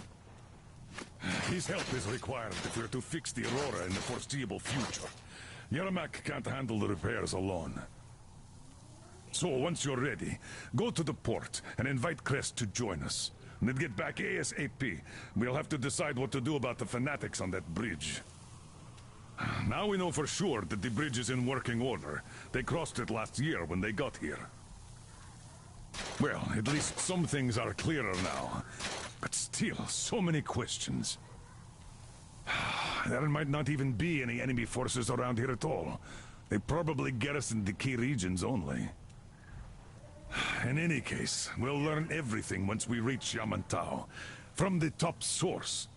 His help is required if we're to fix the Aurora in the foreseeable future. Yermak can't handle the repairs alone. So once you're ready, go to the port and invite Crest to join us. And then get back ASAP. We'll have to decide what to do about the fanatics on that bridge. Now we know for sure that the bridge is in working order. They crossed it last year when they got here. Well, at least some things are clearer now. But still, so many questions. There might not even be any enemy forces around here at all. They probably garrisoned the key regions only. In any case, we'll learn everything once we reach Yamantau. From the top source.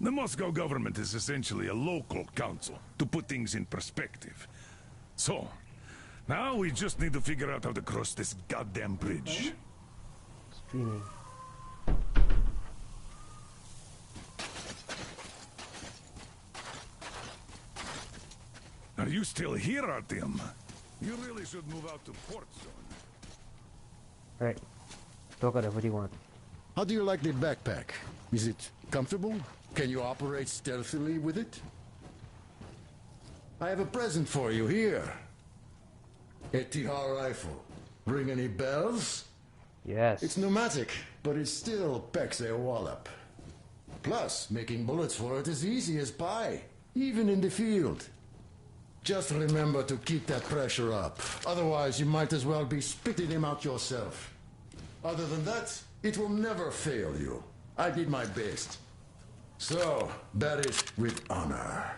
The Moscow government is essentially a local council, to put things in perspective. So, now we just need to figure out how to cross this goddamn bridge. Streaming. Are you still here, Artyom? You really should move out to port soon. Alright. Tokarev, what do you want? How do you like the backpack? Is it comfortable? Can you operate stealthily with it? I have a present for you here. A Tihar rifle. Ring any bells? Yes. It's pneumatic, but it still packs a wallop. Plus, making bullets for it is easy as pie, even in the field. Just remember to keep that pressure up. Otherwise, you might as well be spitting him out yourself. Other than that, it will never fail you. I did my best. So, bear it with honor.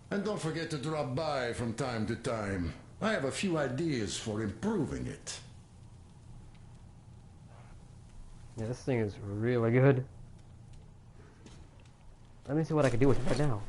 And don't forget to drop by from time to time. I have a few ideas for improving it. Yeah, this thing is really good. Let me see what I can do with it right now.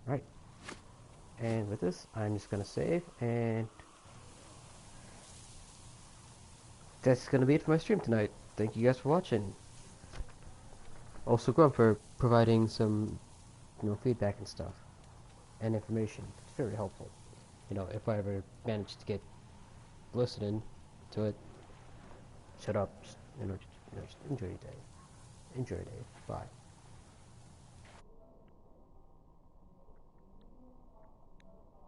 Right. And with this, I'm just gonna save, and that's gonna be it for my stream tonight. Thank you guys for watching. Also, Grump for providing some, feedback and stuff, and information. It's very helpful. If I ever manage to get listening to it, shut up. Just enjoy your day. Enjoy your day. Bye.